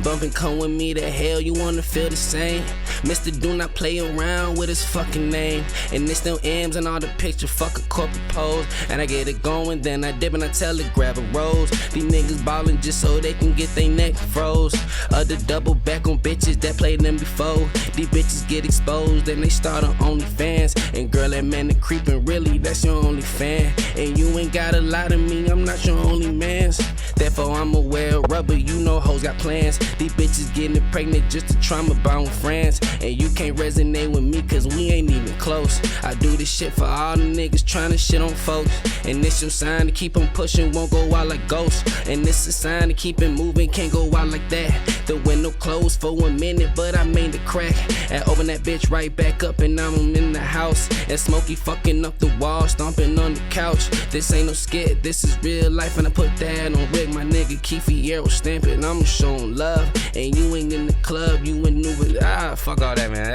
Bumpin' come with me to hell, you wanna feel the same? Mr. Do not play around with his fucking name. And it's them M's and all the picture, fuck a corporate pose. And I get it going, then I dip and I tell it, grab a rose. These niggas ballin' just so they can get they neck froze. Other double back on bitches that played them before. These bitches get exposed, then they start on OnlyFans. And girl, that man the creepin', really, that's your only fan. And you ain't gotta lie to me, I'm not your only man's. Therefore, I'ma wear rubber, you know hoes got plans. These bitches getting pregnant just to trauma bound friends. And you can't resonate with me cause we ain't even close. I do this shit for all the niggas trying to shit on folks. And this your sign to keep on pushing, won't go out like ghosts. And this a sign to keep it moving, can't go out like that. The window closed for 1 minute, but I made the crack. And open that bitch right back up and I'm in the house. And Smokey fucking up the wall, stomping on the couch. This ain't no skit, this is real life. And I put that on Rick, my nigga Keefe Arrow stamping. I'm showing love, and you ain't in the club, you in new with fuck all that, man.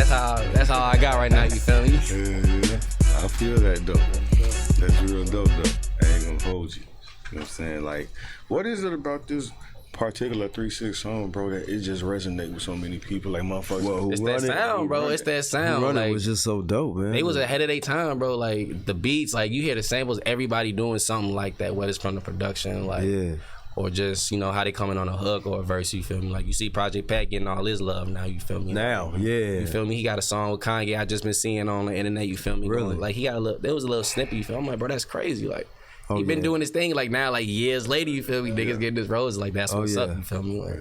That's all I got right now, you feel me? Yeah, I feel that though. That's real dope though. I ain't gonna hold you. You know what I'm saying? Like, what is it about this particular 3-6 song, bro, that it just resonate with so many people? Like motherfuckers. It's that sound, bro. It's that sound. Running like, was just so dope, man. They was ahead of their time, bro. Like the beats, like you hear the samples, everybody doing something like that, whether it's from the production, like or just, you know, how they coming on a hook or a verse, you feel me? Like you see Project Pat getting all his love now, you feel me? You feel me? He got a song with Kanye I just been seeing on the internet, you feel me? Really? Like he got a little, there was a little snippet, you feel me? I'm like, bro, that's crazy. Like he been doing his thing, like now, like years later, you feel me? Niggas getting this rose, like that's what's up, you feel me? Like,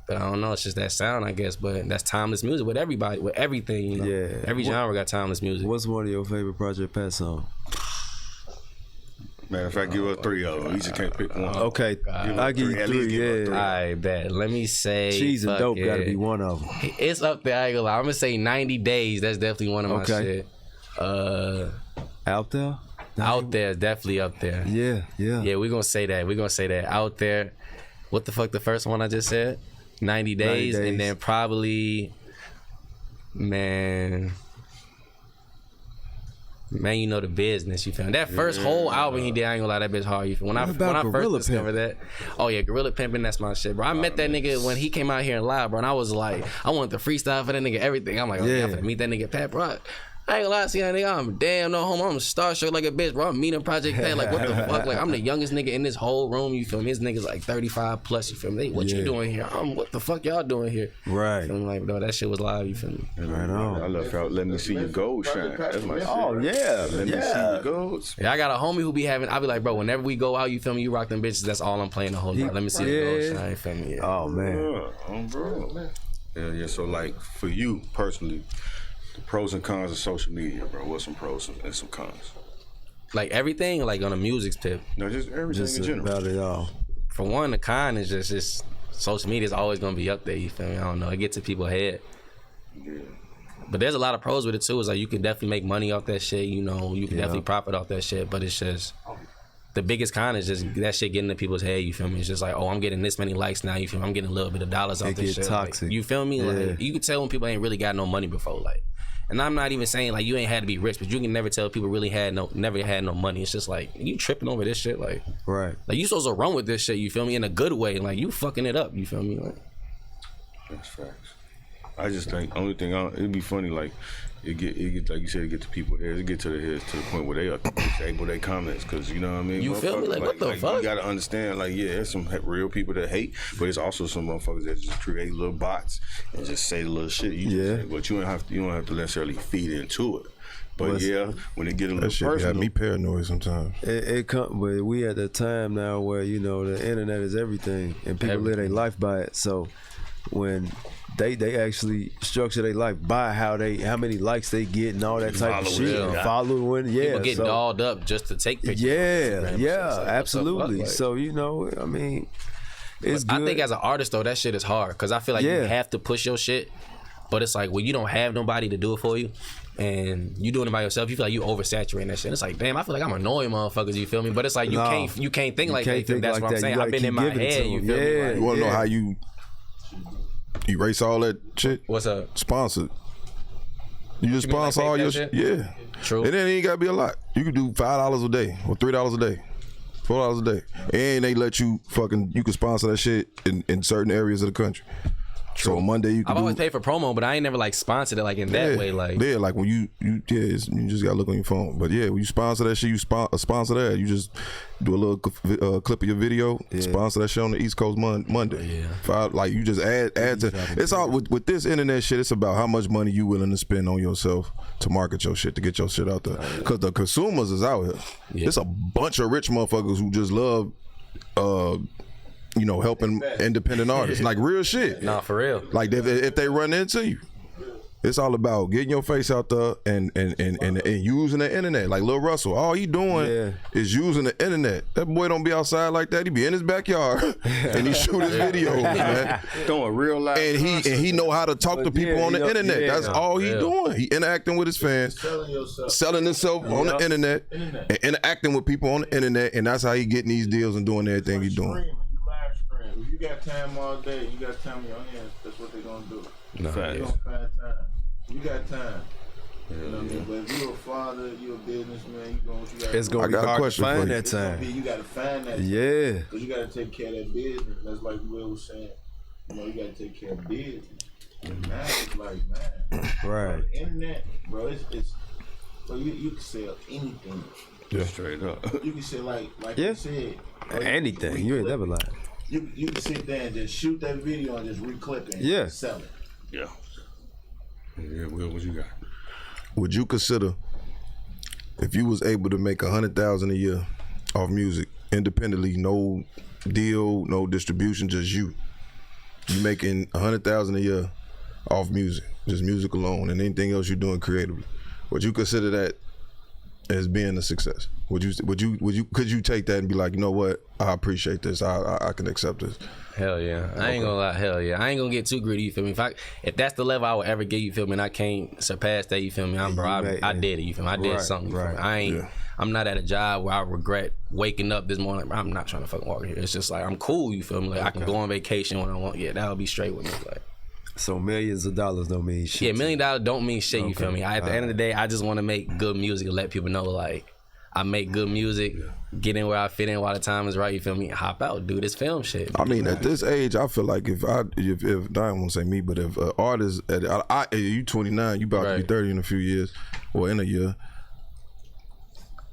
but I don't know, it's just that sound, I guess. But that's timeless music with everybody, with everything, you know? Every genre got timeless music. What's one of your favorite Project Pat songs? Matter of fact, give us 3 of them. You just can't pick one. Okay, I'll give you 3, All right, bet. Let me say Cheese and Dope gotta be one of them. It's up there, I ain't gonna lie. I'm gonna say 90 Days. That's definitely one of my shit. Out There? Out There, definitely up there. Yeah, we're gonna say that. Out There. What the fuck the first one I just said? 90 Days. And then probably, man, you know the business, you feel me? That first whole album he did, I ain't gonna lie, that bitch hard, you feel me? When I first discovered that, Gorilla Pimpin', that's my shit, bro. I met that nigga when he came out here in live, bro, and I was like, I wanted to freestyle for that nigga, everything. I'm like, I'm finna meet that nigga Pat, bro. I ain't gonna lie, see that nigga, I'm damn no homo. I'm starstruck like a bitch, bro. I'm meeting Project Pat, like what the fuck? Like I'm the youngest nigga in this whole room, you feel me? This nigga's like 35 plus, you feel me? What you doing here? What the fuck y'all doing here? Right. I'm like, bro, that shit was live, you feel me? Right on. I love how Let Me See Your Gold Shine. That's my shit. Oh yeah, Let Me See Your Golds. Yeah, I got a homie who be having, I be like, bro, whenever we go out, you feel me? You rock them bitches, that's all I'm playing the whole night. Let me see the gold shine, you feel me? Yeah. Oh man. Bro. Yeah. So like for you personally, the pros and cons of social media, bro. What's some pros and some cons? Like everything, like on a music tip. No, just everything in general. About it all. For one, the con is just social media is always gonna be up there. You feel me? I don't know. It gets to people's head. Yeah. But there's a lot of pros with it too. It's like you can definitely make money off that shit. You know, you can definitely profit off that shit. But it's just the biggest con is just that shit getting to people's head. You feel me? It's just like, oh, I'm getting this many likes now. You feel me? I'm getting a little bit of dollars off this shit. Toxic. Like, you feel me? Like you can tell when people ain't really got no money before. Like. And I'm not even saying like you ain't had to be rich, but you can never tell people really never had no money. It's just like you tripping over this shit, like right. Like you supposed to run with this shit, you feel me, in a good way. Like you fucking it up, you feel me? Like that's facts. I just think only thing it'd be funny like. It get like you said, it get to people's heads. It get to their heads to the point where they are disable their comments because you know what I mean. You feel me? Like what the fuck? You gotta understand, like there's some real people that hate, but it's also some motherfuckers that just create little bots and just say the little shit. But you don't have to necessarily feed into it. But when it get a little personal, that shit me paranoid sometimes. But we at the time now where the internet is everything and people live their life by it. So when they actually structure their life by how many likes they get and all that type of shit. Following, people get dolled up just to take pictures. Yeah, absolutely. So I mean, it's good. I think as an artist though, that shit is hard because I feel like you have to push your shit, but it's like when you don't have nobody to do it for you. And you doing it by yourself, you feel like you oversaturating that shit. It's like, damn, I feel like I'm annoying motherfuckers. You feel me? But it's like you can't think like that. That's what I'm saying. I've been in my head. You feel me? Like, you want to know how you erase all that shit? What's up? Sponsored. You just sponsor all your shit? Yeah. True. And then it ain't got to be a lot. You can do $5 a day or $3 a day. $4 a day. And they let you you can sponsor that shit in certain areas of the country. True. So Monday you can I've always paid for promo, but I ain't never like sponsored it like in that way. Like like when you just gotta look on your phone. But when you sponsor that shit, you sponsor that. You just do a little clip of your video, sponsor that shit on the East Coast Monday. Yeah. You just add to. It's all with this internet shit. It's about how much money you willing to spend on yourself to market your shit, to get your shit out there. Because the consumers is out here. Yeah. It's a bunch of rich motherfuckers who just love. Helping independent artists, like real shit. Nah, for real. Like if they run into you, it's all about getting your face out there and using the internet. Like Lil Russell, all he doing is using the internet. That boy don't be outside like that. He be in his backyard and he shoot his videos, man. Throwing real life. And he know how to talk to people on the internet. That's all he doing. He interacting with his fans, selling himself on the internet, and interacting with people on the internet, and that's how he getting these deals and doing everything he doing. If you got time all day, you got time in your hands, that's what they're gonna do. No. They're gonna find time. You got time. You know what I mean? But if you're a father, you're a businessman, it's gonna be hard to find that time. You gotta find that time. Yeah. Because you gotta take care of that business. That's like Will was saying. You gotta take care of business. And now it's like, man. Right. The internet, bro, it's bro, you can sell anything. Yeah. Straight up. You can say like you said. Anything. You ain't never lied. You can sit there and just shoot that video and just re-clip it and sell it. Yeah. Will, what you got? Would you consider if you was able to make $100,000 a year off music independently, no deal, no distribution, just you making $100,000 a year off music, just music alone, and anything else you're doing creatively? Would you consider that as being a success? Could you take that and be like, you know what, I appreciate this, I can accept this? Hell yeah. I ain't gonna lie, hell yeah. I ain't gonna get too greedy, you feel me? If that's the level I would ever get, you feel me, and I can't surpass that, you feel me? I did it, you feel me? I did something. Right. I'm not at a job where I regret waking up this morning. I'm not trying to fucking walk here. It's just like I'm cool, you feel me? Like I can go on vacation when I want. Yeah, that'll be straight with me. Like, so millions of dollars don't mean shit. Yeah, $1 million don't mean shit, you feel me? At the end of the day, I just want to make good music and let people know, like, I make good music, get in where I fit in while the time is right, you feel me? Hop out, do this film shit. I mean, at this age, I feel like if I don't want to say me, but if an artist, you 29, you about to be 30 in a few years, or in a year.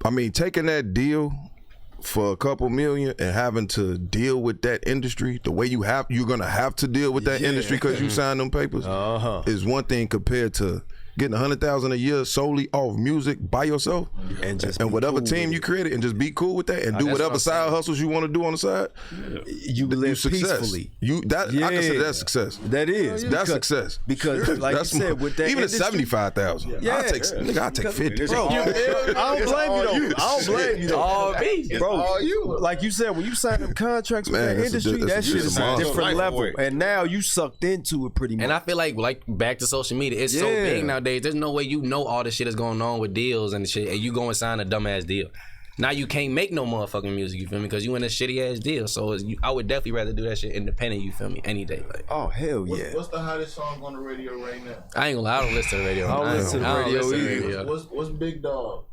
I mean, taking that deal for a couple million and having to deal with that industry the way you're gonna have to deal with that industry because you signed them papers is one thing compared to getting $100,000 a year solely off music by yourself and whatever team you created, and just be cool with that and do whatever side hustles you want to do on the side. You live peacefully. I consider that success. That is success because like you said, with that even industry, at 75,000, I take 50. Bro, I don't blame you though. I don't blame you though. All me, bro. All you. Like you said, when you sign them contracts with that industry, that shit is a different level. And now you sucked into it pretty much. And I feel like back to social media, it's so big nowadays. There's no way you know all the shit that's going on with deals and shit, and you go and sign a dumbass deal. Now you can't make no motherfucking music, you feel me? Because you in a shitty ass deal. So I would definitely rather do that shit independent, you feel me? Any day. Like, oh hell yeah. What's the hottest song on the radio right now? I ain't gonna lie, I don't listen to the radio. I don't listen to the radio either. What's Big Dog?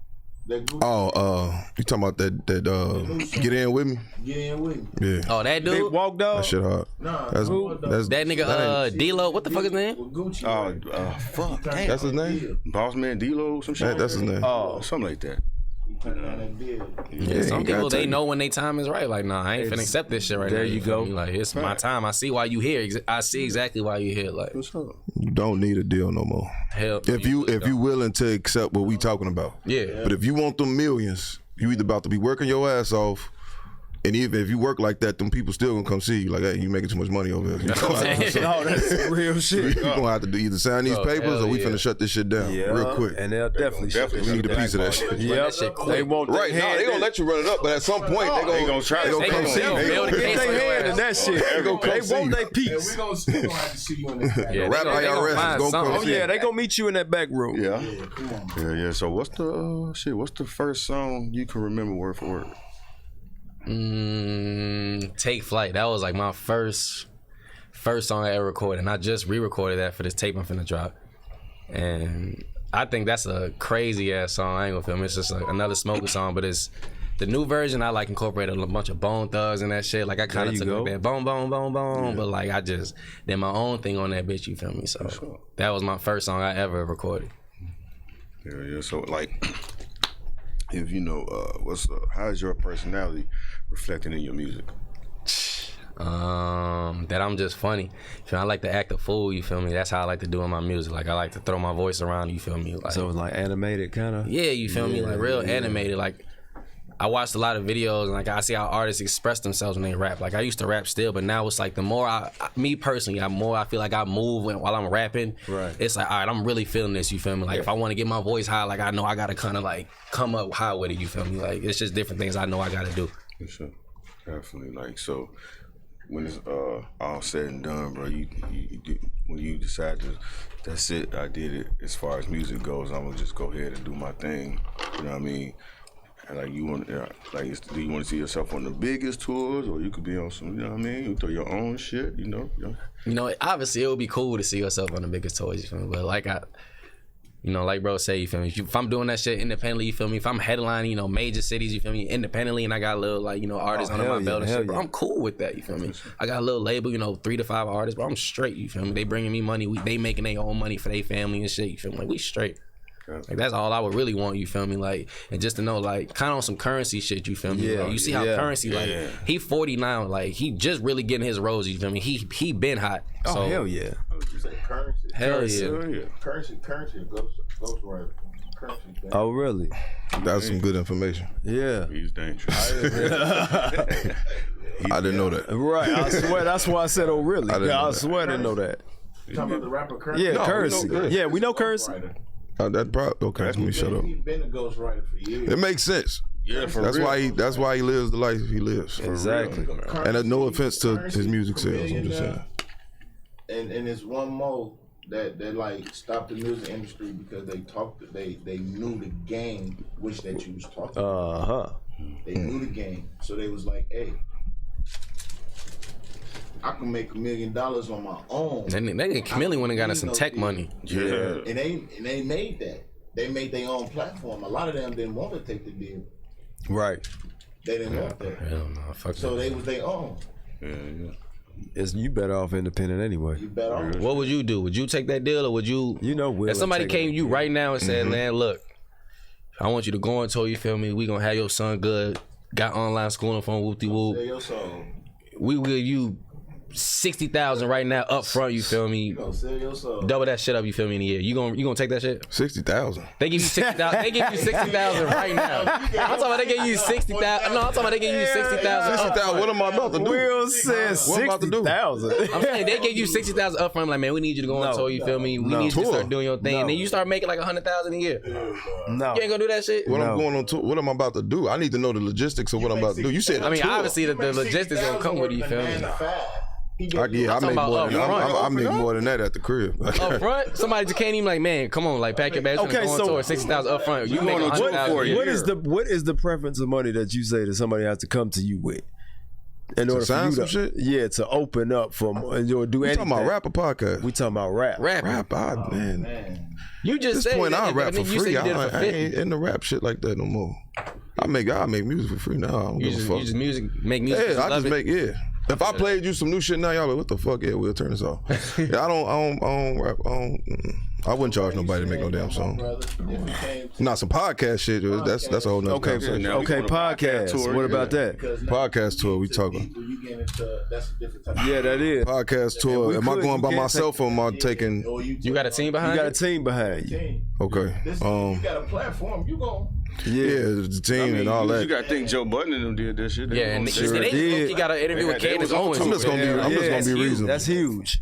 You talking about that Get In With Me? Get In With Me. Yeah. Oh, that dude? Big Walk Dog? That shit hard. Nah, that's that nigga D-Lo. What the fuck is his name? Gucci. Fuck. Damn. That's his name? Boss Man D-Lo, some shit. That's his name. Oh, something like that. Yeah, some people they know when their time is right. Like, nah, I ain't finna accept this shit right now. There you go. Like, it's my time. I see why you here. I see exactly why you here. Like, you don't need a deal no more. Hell, if you willing to accept what we talking about. Yeah. But if you want them millions, you either about to be working your ass off. And even if you work like that, them people still gonna come see you. Like, hey, you making too much money over here. You that's real shit. You gonna have to either sign these papers or we finna shut this shit down real quick. And they'll definitely we need a piece of that shit. Yeah, they won't. Right now, they gonna let you run it up, but at some point they gonna try. They gonna come see you. They gonna get their hand in that shit. They want their piece. We gonna have to see you in that. Rap IRS is gonna come. Oh yeah, they gonna meet you in that back room. Yeah. Yeah. So what's the first song you can remember word for word? Take Flight. That was like my first song I ever recorded, and I just re-recorded that for this tape I'm finna drop. And I think that's a crazy ass song. I ain't gonna film it. It's just like another Smoker song, but it's the new version. I like incorporated a bunch of Bone Thugs and that shit. Like I kind of took like that boom, but like I just did my own thing on that bitch. You feel me? So that was my first song I ever recorded. Yeah. So like, if you know, how is your personality reflecting in your music? That I'm just funny. I like to act a fool, you feel me? That's how I like to do in my music. Like I like to throw my voice around, you feel me? Like, so it's like animated kind of? Yeah, you feel me? Like real animated. Like I watched a lot of videos and like I see how artists express themselves when they rap. Like I used to rap still, but now it's like the more me personally, I feel like I move while I'm rapping. Right. It's like, all right, I'm really feeling this, you feel me? Like if I want to get my voice high, like I know I gotta kind of like come up high with it, you feel me? Like it's just different things I know I gotta do. For sure. Definitely. Like, so when it's all said and done, bro, when you decide to, that's it, I did it. As far as music goes, I'm gonna just go ahead and do my thing. You know what I mean? And like you want, do you want to see yourself on the biggest tours, or you could be on some, you know what I mean? You throw your own shit, you know. You know, obviously it would be cool to see yourself on the biggest tours, you feel me? But like like bro say, you feel me? If I'm doing that shit independently, you feel me? If I'm headlining, major cities, you feel me? Independently, and I got a little artists under my belt and shit, bro, I'm cool with that, you feel me? I got a little label, 3 to 5 artists, bro, I'm straight, you feel me? They bringing me money, they making their own money for their family and shit, you feel me? Like we straight. Like that's all I would really want, you feel me? Like, and just to know, like, kind of on some currency shit, you feel me? Yeah, like, you see how currency, like, he 40 now, like, he just really getting his rose, you feel me? He been hot. Oh, so, hell yeah. You say currency? Hell yeah. Currency, goes right. Oh, really? That's some good information. Yeah. He's dangerous. I didn't know that. Right, I swear, that's why I said, oh, really? I swear I didn't know that. You talking about the rapper Currency? Yeah, Currency. Yeah, we know Currency. That probably okay. Let me shut up. He's been a ghostwriter for years. It makes sense. Yeah, for that's real. That's why he lives the life he lives. Exactly. And no offense to his music sales, I'm just saying. And it's one more that like stopped the music industry because they knew the game which that you was talking about. They knew the game, so they was like, hey, I can make $1 million on my own. They Chameleon went and got us some tech money. Yeah. And they made that. They made their own platform. A lot of them didn't want to take the deal. Right. They didn't want that. Hell no, fuck so that. they was their own. Yeah. You better off independent anyway. You better off. What would you do? Would you take that deal, or would you? If somebody came to you right now and said, "Man, look, I want you to go on tour. You feel me? We gonna have your son good. Got online schooling from whoopty whoop. Say your song. We will you $60,000 right now up front. You feel me? You gonna sell your song. Double that shit up. You feel me? In a year, you gonna take that shit? 60,000. They give you 60,000. They give you 60,000 right now. I'm talking about they give you 60,000. No, I'm talking about they give you 60,000. 60,000. What am I about to do? Will says 60,000. I'm saying they give you 60,000 up front. Like, man, we need you to go on tour. You feel me? We need you to start doing your thing, and then you start making like 100,000 a year. No, you ain't gonna do that shit. What I'm going on tour? What am I about to do? I need to know the logistics of what I'm about to do. You said, I mean, obviously the logistics gonna come with it. You feel me? I make more than that at the crib. Up front, somebody just can't even like, man, come on, like pack your bags and go on tour. 60,000 up front. You make 100,000 What is the preference of money that you say that somebody has to come to you with? In order sign for you some to, shit? to open up for do anything. You talking about rap or podcast? We talking about rap. Rap, man. You just At this point, I'll rap for free. I ain't in the rap shit like that no more. I make music for free now. I don't give a fuck. You just make music. Yeah, I just make If I played you some new shit now, y'all like, what the fuck? Yeah, we'll turn this off. Yeah, I don't rap. I wouldn't charge nobody to make no damn song. Not some podcast shit. That's a whole nother conversation. Okay, podcast. What about that? Podcast tour, we talking. Yeah, that is. Podcast tour. Am I going by myself or am I taking? You got a team behind you? You got a team behind you. Okay. You got a platform, you go. Yeah, the team and all that. You got to think Joe Budden and them did that shit. Yeah, and he got an interview with Candace Owens. I'm just gonna be reasonable. That's huge.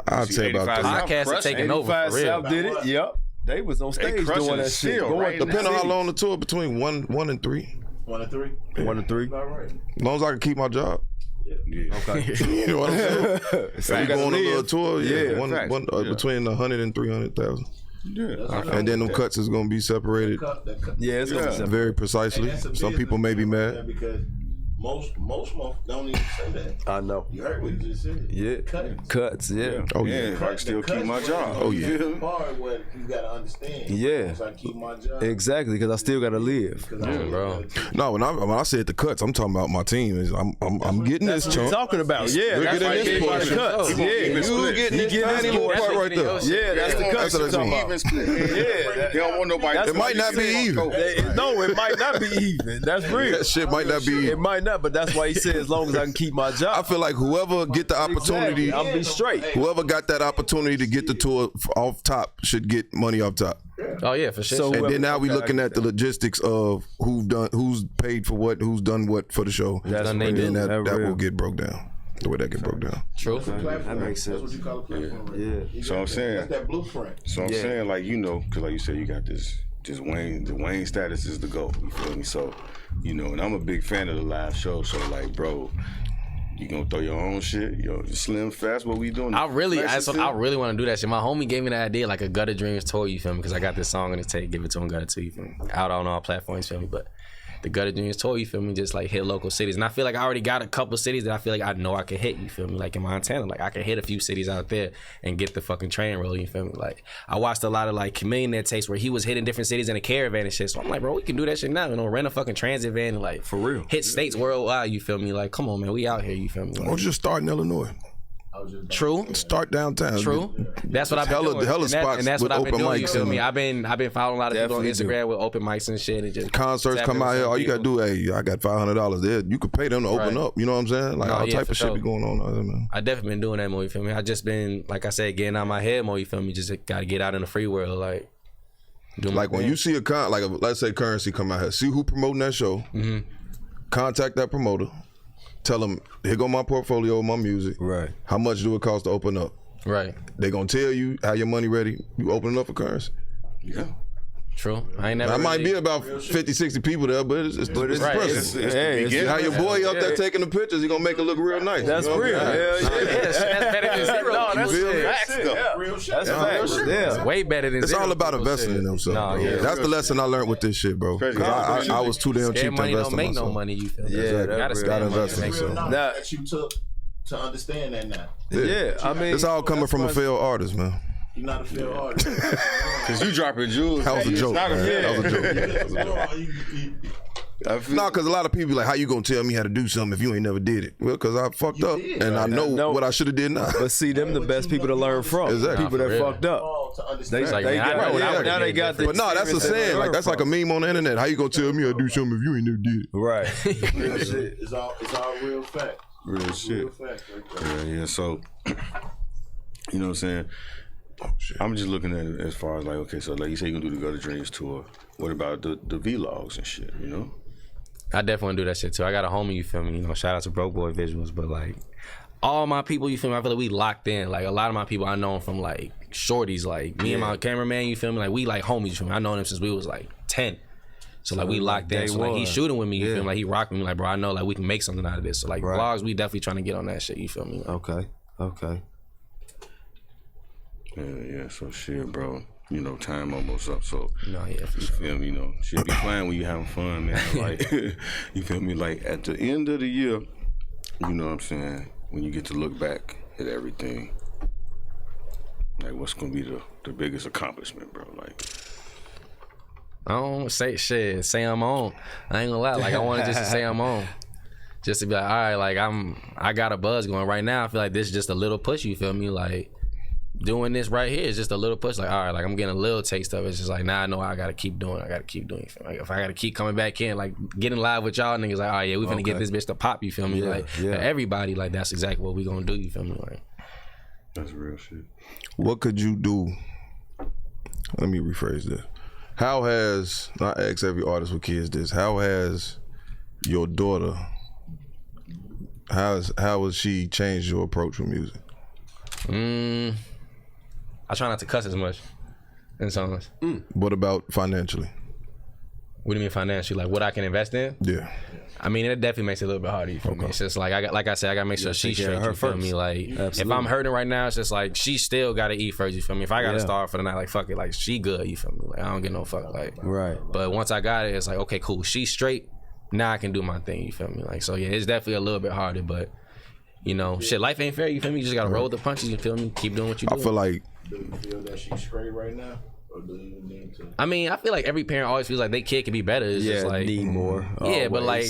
I'll tell you about that. Podcasts are taking over for real. South did it. Yep. They was on stage doing that shit. Depending on how long the tour, between 1 and 3. 1 and 3. 1 and 3. All right. As long as I can keep my job. Yeah. Okay. You know what I'm saying? So we go on a little tour, one between 100 and 300,000. Yeah. And then them cuts is gonna be separated. Yeah, it's gonna be separated Very precisely. Some people may be mad. Because most don't even say that. I know. You heard what you just said. Yeah. Cuts, yeah. Oh yeah. I can still keep my job. Oh yeah. Part what you gotta understand. Yeah. So I keep my job. Exactly, because I still gotta live. Bro. No, when I said the cuts, I'm talking about my team. I'm getting this That's what chunk. you're talking about. Yeah, We're that's getting why this he gave portion. the cuts. Yeah, You getting this tiny little part right there. Yeah, that's the cuts you're talking about. They don't want nobody. It might not be even. No, it might not be even. That's real. That shit might not be. It might not, but that's why he said as long as I can keep my job. I feel like whoever get the opportunity, Exactly. I'll be straight. whoever got that opportunity to get the tour off top should get money off top. Oh yeah, for sure. So And then now we looking at the logistics of who's paid for what, who's done what for the show. That's done they And then do. that will get broke down. The way that get broke down. True. That makes sense. That's what you call a platform. Right? Yeah. So I'm saying. That's that blueprint. So I'm saying, like, you know, because like you said, you got this Wayne. The Wayne status is the goal. You feel me? So, you know, and I'm a big fan of the live show. So, like, bro, you gonna throw your own shit? Yo, Slim Fast, what we doing? I really want to do that shit. My homie gave me the idea, like a Gutter Dreams tour, you feel me? Because I got this song on his tape, give it to him, Gutter 2, you feel me? Out on all platforms, you feel me? But the Gutter Dreams tour, you feel me? Just like hit local cities. And I feel like I already got a couple cities that I feel like I know I can hit, you feel me? Like in Montana, like I can hit a few cities out there and get the fucking train rolling, you feel me? Like I watched a lot of like Chameleon tapes where he was hitting different cities in a caravan and shit. So I'm like, bro, we can do that shit now, you know, rent a fucking transit van and like For real. hit states worldwide, you feel me? Like, come on, man, we out here, you feel me? Why Like, don't you just start in Illinois? true. Start downtown. True. That's what I've been doing. Hella spots and that's with what I've been open doing, you mics feel and- me? I've been following a lot of people on Definitely Instagram with open mics and shit and just Concerts come out here. All you gotta do, hey, I got $500 there. You could pay them to open Right. up. You know what I'm saying? Like No, all yeah, type for of shit sure. be going on out there, man. I definitely been doing that more, you feel me? I just been, like I said, getting out my head more, you feel me? Just gotta get out in the free world, like do my Like when thing. you see let's say Currency come out here, see who promoting that show. Mm-hmm. Contact that promoter. Tell them, here go my portfolio of my music. Right. How much do it cost to open up? Right. They gonna tell you how your money ready. You open it up for Currency. Yeah. True. I ain't never That might really- be about 50, 60 people there, but it's Right. impressive. It's the beginning. How your boy up there taking the pictures, he gonna make it look real nice. That's You know what real. I'm saying? Hell yeah. Yes, that's better than zero. No, that's You feel me? facts, though. Real shit. That's facts. It's Yeah. way better than It's zero. all about people investing shit. in themselves. No, bro. yeah. That's the lesson I learned with this shit, bro. 'Cause I was too damn Scared cheap to money invest don't in make myself. no money, you feel me? Yeah, You that gotta real. spend Gotta money. invest in Real yourself. knowledge Now- that you took to understand that now. Yeah, I mean, It's all coming from a failed artist, man. You're not a fair artist. Cause you dropping jewels. That was a It's joke, not man. fair. That was a joke. I feel- No, because a lot of people be like, how you gonna tell me how to do something if you ain't never did it? Well, because I fucked up did. and I know what I should have did now. but see, them the best people to learn from. Exactly. People that For real. fucked up. To understand. They like, man, I got, know what I yeah, would've now they did got the But no, that's a experience to saying. Like learn that's like a from. meme on the internet. How you gonna tell me how to do something if you ain't never did it? Right. Real shit. It's all real fact. Real shit. Real fact right there. Yeah. So, you know what I'm saying? I'm just looking at it as far as like, okay, so like you say you're gonna do the Gutter Dreams tour. What about the vlogs and shit, you know? I definitely want to do that shit too. I got a homie, you feel me? You know, shout out to Broke Boy Visuals, but like all my people, you feel me? I feel like we locked in. Like a lot of my people I know from like shorties, like me and my cameraman, you feel me? Like we like homies, you feel me? I know him since we was like 10. So like we locked in. day So like he one. shooting with me, you feel me? Like he rocking me, like bro, I know like we can make something out of this. So like Right. vlogs, we definitely trying to get on that shit, you feel me? Okay. Yeah. So shit, bro. You know, time almost up. So No, yeah, for you sure. feel me? You know, shit be fine when you having fun, man. Like, you feel me? Like at the end of the year, you know what I'm saying, when you get to look back at everything, like what's gonna be the biggest accomplishment, bro? Like, I don't say shit. Say I'm on. I ain't gonna lie. Like I wanted just to say I'm on. Just to be like, all right, like I got a buzz going right now. I feel like this is just a little push. You feel me? Like doing this right here is just a little push. Like, all right, like I'm getting a little taste of it. It's just like, now I know I gotta keep doing. I gotta keep doing. You feel me? Like if I gotta keep coming back in, like getting live with y'all niggas, like, all right, yeah, we finna get this bitch to pop. You feel me? Yeah, like for everybody, like that's exactly what we gonna do. You feel me? Like that's real shit. What could you do? Let me rephrase this. How has, I ask every artist with kids this, how has your daughter, how has she changed your approach with music? I try not to cuss as much in songs. What about financially? What do you mean financially? Like what I can invest in? Yeah. I mean, it definitely makes it a little bit harder. You feel me? It's just like I said, I gotta make sure she's straight. You feel me? Like if I'm hurting right now, it's just like she still gotta eat first. You feel me? If I gotta starve for the night, like fuck it, like she good. You feel me? Like I don't get no fuck. Like right. But once I got it, it's like okay, cool. She's straight. Now I can do my thing. You feel me? Like so, yeah, it's definitely a little bit harder, but you know, shit, life ain't fair. You feel me? You just gotta roll with the punches. You feel me? Keep doing what you do. I feel like. Do you feel that she's straight right now? Or do you need to? I mean, I feel like every parent always feels like their kid can be better. It's just like need more. Yeah, always. but like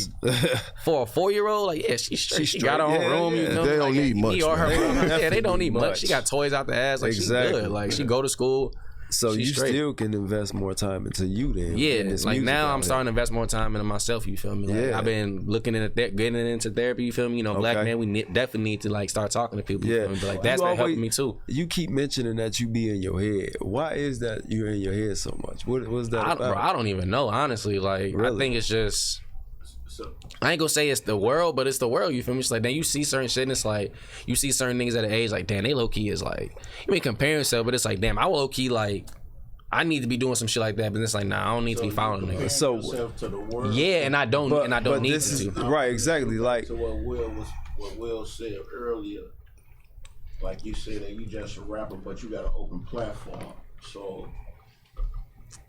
for a 4-year-old, like yeah, she's straight. She got her own room. You know, they don't need much. He or her yeah, they don't need much. She got toys out the ass. Like she's good. Like she go to school. So you straight. still can invest more time into you then. Yeah, like now I'm starting to invest more time into myself. You feel me? Like, I've been looking into getting into therapy. You feel me? You know, black man, we definitely need to like start talking to people. You feel me? But like that's been helping me too. You keep mentioning that you be in your head. Why is that you're in your head so much? What was that about? Bro, I don't even know honestly. Like I think it's just. I ain't gonna say it's the world, but it's the world. You feel me? It's like then you see certain shit, and it's like you see certain niggas at an age like damn, they low key is like you may compare yourself, but it's like damn, I low key like. I need to be doing some shit like that, but it's like, nah, I don't need to be following them niggas. So, to the world. Yeah, and I don't need this to. Is, right, exactly. Like to what Will said earlier. Like you said that you just a rapper, but you got an open platform. So,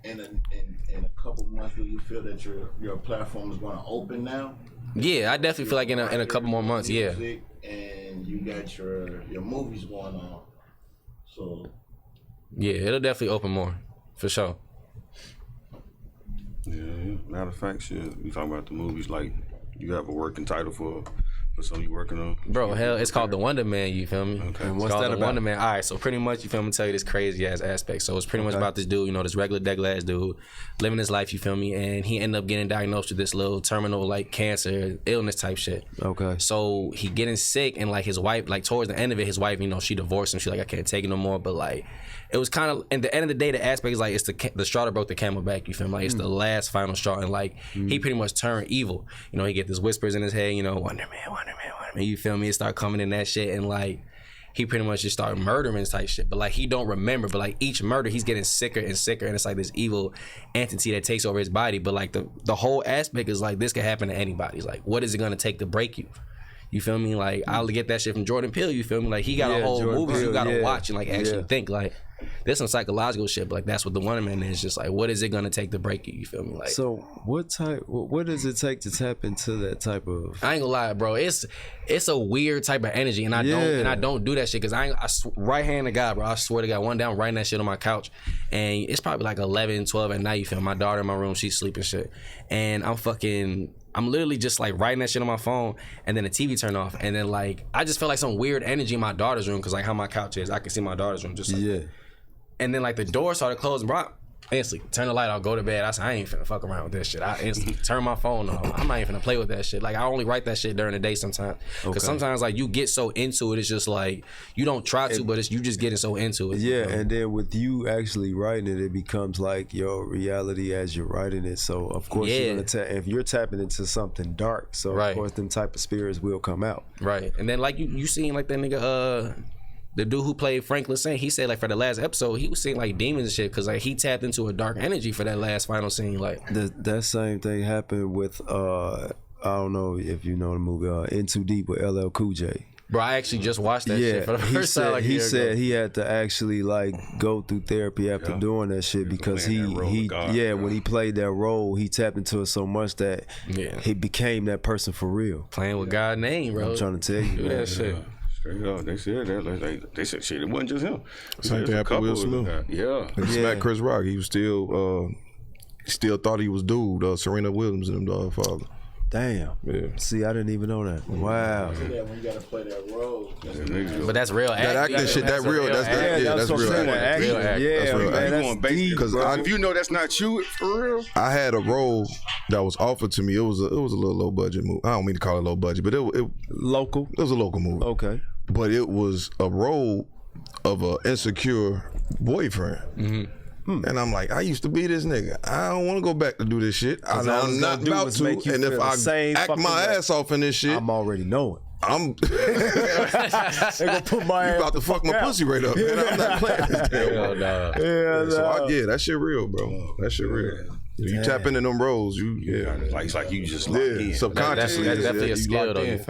in a couple months, do you feel that your platform is going to open now? Yeah, I definitely feel like in a couple more months. Yeah. And you got your movies going on. So. Yeah, it'll definitely open more. For sure. Yeah. Matter of fact, shit, we talking about the movies. Like, you have a working title for something you working on? Bro, hell, it's called The Wonder Man. You feel me? Okay. And what's that about? The Wonder Man. All right, so pretty much, you feel me? Tell you this crazy ass aspect. So it's pretty much about this dude, you know, this regular ass dude living his life. You feel me? And he ended up getting diagnosed with this little terminal like cancer illness type shit. Okay. So he getting sick, and like his wife, like towards the end of it, his wife, you know, she divorced him. She like, I can't take it no more. But like. It was kind of, at the end of the day, the aspect is like, it's the straw that broke the camel back, you feel me? Like, it's the last final straw, and like, he pretty much turned evil. You know, he get these whispers in his head, you know, Wonder Man, you feel me? It start coming in that shit, and like, he pretty much just started murdering type shit. But like, he don't remember, but like, each murder, he's getting sicker and sicker, and it's like this evil entity that takes over his body. But like, the whole aspect is like, this could happen to anybody. It's like, what is it gonna take to break you? You feel me? Like, I'll get that shit from Jordan Peele, you feel me? Like, he got a whole movie you gotta watch and like actually think. Like, there's some psychological shit, but like, that's what the Wonder Man is. Just like, what is it gonna take to break you? You feel me? Like, so what does it take to tap into that type of? I ain't gonna lie, bro. It's a weird type of energy, and I don't do that shit because I right hand to God, bro. I swear to God, one day I'm writing that shit on my couch, and it's probably like 11, 12 at night. You feel me? My daughter in my room, she's sleeping shit, and I'm literally just like writing that shit on my phone, and then the TV turned off, and then like I just felt like some weird energy in my daughter's room because like how my couch is, I can see my daughter's room just like and then like the door started closing, bro. Instantly turn the light off, go to bed. I said I ain't finna fuck around with this shit. I instantly turn my phone off. I'm not even finna play with that shit. Like I only write that shit during the day sometimes, because sometimes like you get so into it, it's just like you don't try to, but you just getting so into it. Yeah, you know? and then with you actually writing it, it becomes like your reality as you're writing it. So of course you're gonna if you're tapping into something dark, so of course them type of spirits will come out. Right, and then like you seen like that nigga the dude who played Franklin Saint, he said like for the last episode he was seeing like demons and shit because like he tapped into a dark energy for that last final scene. Like that same thing happened with I don't know if you know the movie In Too Deep with LL Cool J. Bro, I actually just watched that shit for the first time. Like he said he had to actually like go through therapy after doing that shit because when he played that role, he tapped into it so much that he became that person for real. Playing with God's name, bro. I'm trying to tell you, do that shit. Straight up, they said that. They said shit. It wasn't just him. Same thing happened with Will Smith. He smacked Chris Rock. He was still thought he was dude. Serena Williams and them father. Damn. Yeah. See, I didn't even know that. Wow. When you gotta play that role. But that's real acting. That acting shit, that's real. That's real acting. That's real acting. Because if you know that's not you, for real. I had a role that was offered to me. It was a little low budget movie. I don't mean to call it low budget, but it local. It was a local movie. Okay. But it was a role of an insecure boyfriend. Mm-hmm. And I'm like, I used to be this nigga. I don't want to go back to do this shit. I'm not about to. And if I act my ass off in this shit, I'm already knowing. I'm they gonna put my ass about to fuck my pussy right up, man. I'm not playing this damn. So that shit real, bro. That shit real. You tap into them roles, it's like you just lock in. Subconsciously. That's definitely a skill though. It's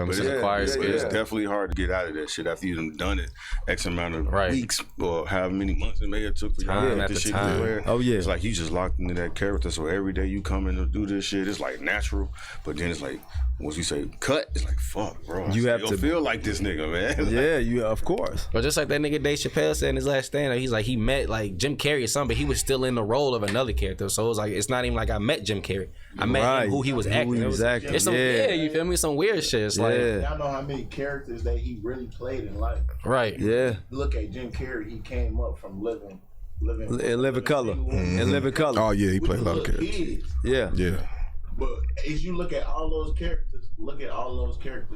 definitely hard to get out of that shit after you've done it X amount of weeks or however many months it may have took for you to get this shit anywhere. Oh yeah. It's like you just locked into that character. So every day you come in to do this shit, it's like natural. But then it's like once you say cut, it's like fuck, bro. You have to feel like this nigga, man. Yeah, you of course. But just like that nigga Dave Chappelle said in his last stand-up, he's like he met like Jim Carrey or something, but he was still in the role of another character. So it was like it's not even like I met Jim Carrey. I met him who he was acting. It's some you feel me? Some weird shit. It's like y'all know how many characters that he really played in life. Right. Yeah. Look at Jim Carrey. He came up from living color. In Living Color. Oh yeah, he played a lot of characters. Yeah. But as you look at all those characters,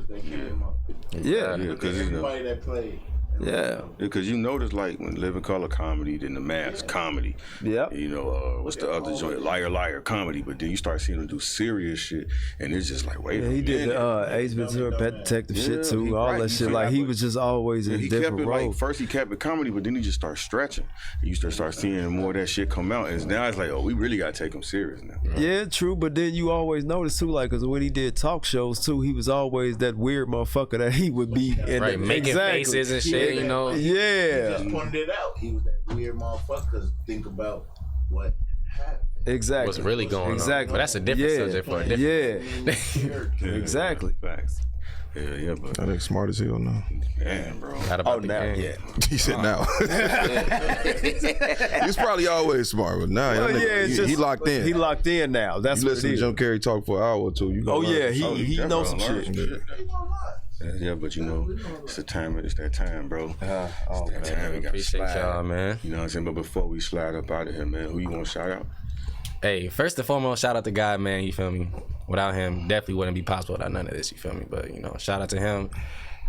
that came up. Yeah. Because everybody that played. Yeah. Because you notice like when Living Color comedy, then The Mask comedy. Yeah. You know, what's the other joint? Liar Liar comedy. But then you start seeing him do serious shit, and it's just like, wait a minute. He did Ace Ventura, Pet Detective shit too, all that shit. Like he was just always in different roles. Like, first he kept it comedy, but then he just started stretching. You start seeing more of that shit come out, and now it's like, oh, we really gotta take him serious now. Yeah, true. But then you always notice too, like, cause when he did talk shows too, he was always that weird motherfucker that he would be in making faces and shit. You know, He just pointed it out. He was that weird motherfucker. Think about what happened. Exactly. What's really going on. Exactly. But that's a different subject for a different. Exactly. Facts. Yeah, but I think smart as hell now. Man, bro. Now. He said now. He's probably always smart, but now he locked in. He locked in now. That's you what listen it is. to Jim Carrey talk for an hour or two. You he knows some shit. Yeah, but you know, it's that time. We gotta Appreciate y'all, man. You know what I'm saying? But before we slide up out of here, man, who you want to shout out? Hey, first and foremost, shout out to God, man. You feel me? Without him, definitely wouldn't be possible without none of this. You feel me? But you know, shout out to him.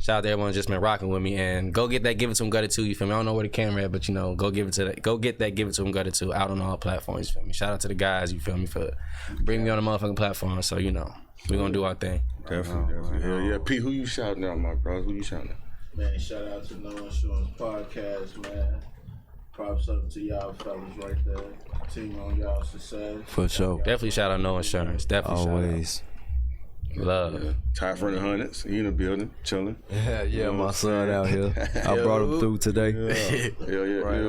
Shout out to everyone who's just been rocking with me, and go get that Give It To Him Gutted Too. You feel me? I don't know where the camera at, but you know, go get that Give It To Him Gutted Too out on all platforms. You feel me? Shout out to the guys. You feel me? For bringing me on the motherfucking platform. So you know, we gonna do our thing. Definitely. Hell yeah, Pete. Who you shouting out, my bro? Who you shouting out? Man, shout out to No Insurance Podcast, man. Props up to y'all fellas right there. Continue on y'all success. For sure. Definitely shout out No Insurance. Definitely always. Love. Ty from the Hundreds. He in the building, chilling. Yeah, my son out here. I brought him through today. Yeah.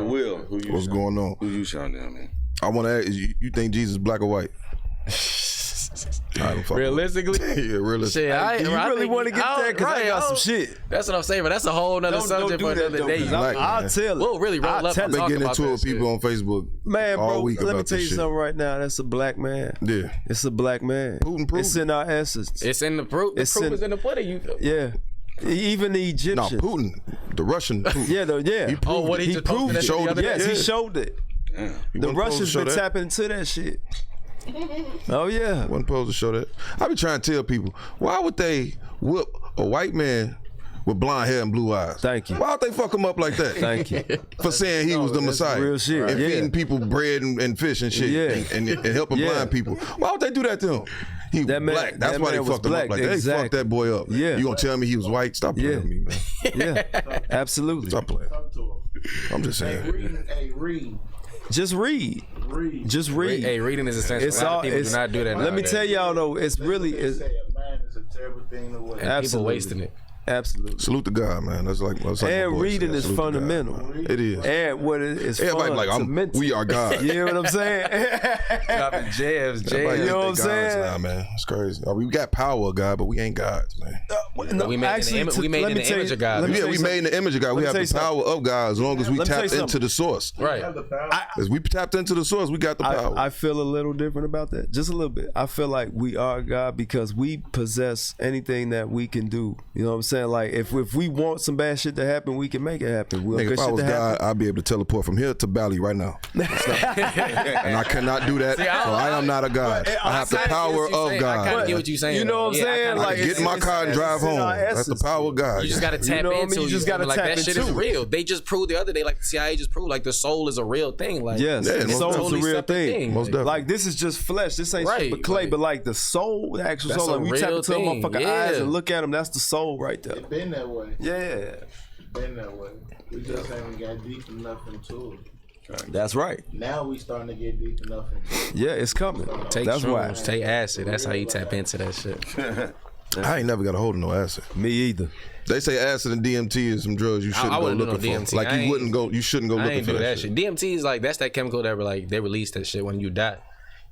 Will, what's going on? Who you shouting out, man? I want to ask you think Jesus black or white? Realistically? Yeah, realistically. Shit, you really want to get that? Because I got some shit. That's what I'm saying, but that's a whole nother subject for another day. I'll tell it. We'll really roll up and I've talk been getting about into it with people on Facebook all week let me about tell you this shit. something right now. That's a black man. Yeah. It's a black man. Putin proof. It's in our essence. It's in the proof. The proof is in the pudding. You feel? Yeah. Even the Egyptians. No, Putin, the Russian Putin. Yeah. He proved he proved it. Yes, he showed it. Damn. The Russians been tapping into that shit. Oh yeah. Wasn't supposed to show that. I be trying to tell people, why would they whoop a white man with blonde hair and blue eyes? Thank you. Why would they fuck him up like that? Thank you. For saying he was the Messiah. Real shit. And feeding people bread and fish and shit. Yeah. And helping blind people. Why would they do that to him? He was black. That's why they fucked him up like that. They fucked that boy up. Yeah. You gonna tell me he was white? Stop playing with me, man. Yeah. Absolutely. Stop playing. I'm just saying. Hey, read. Just read. Just read. Hey, reading is essential. A lot of people do not do that. Let me tell y'all though, it's really a man is a terrible thing to waste. Absolutely. People wasting it. Absolutely. Salute to God, man. That's like and reading is fundamental. It is. And what it is everybody fun we are God. You know what I'm saying? Dropping jabs. You know what I'm saying? Now, man. It's crazy. We got power of God, but we ain't gods, man. No, we made in the image of God. Yeah, we made in the image of God. We have the power of God as long as we tap into the source. Right. As we tapped into the source, we got the power. I feel a little different about that. Just a little bit. I feel like we are God because we possess anything that we can do. You know what I'm saying? Like if we want some bad shit to happen, we can make it happen. Nigga, if I was God, I'd be able to teleport from here to Bali right now. And I cannot do that, so I am not a God. I have the power of God. I kind of get what you're saying. You know what I'm saying? Like get in my car and drive home. That's the power of God. You just got to tap into. You just got to like tap that shit is real. They just proved the other day, like the CIA just proved, like the soul is a real thing. Like yes, the soul is a real thing. Most definitely. Like this is just flesh. This ain't super clay, but like the soul, the actual soul. Like we tap into a motherfucker eyes and look at them. That's the soul right there. It been that way. Yeah. Been that way. We just haven't got deep enough into it. That's right. Now we starting to get deep enough into it. Yeah, it's coming. Take that's shrooms, why. take acid. That's how you tap into that shit. I ain't never got a hold of no acid. Me either. They say acid and DMT is some drugs you shouldn't go looking for. DMT. Like you shouldn't go looking for that shit. DMT is like that's that chemical that they release that shit when you die.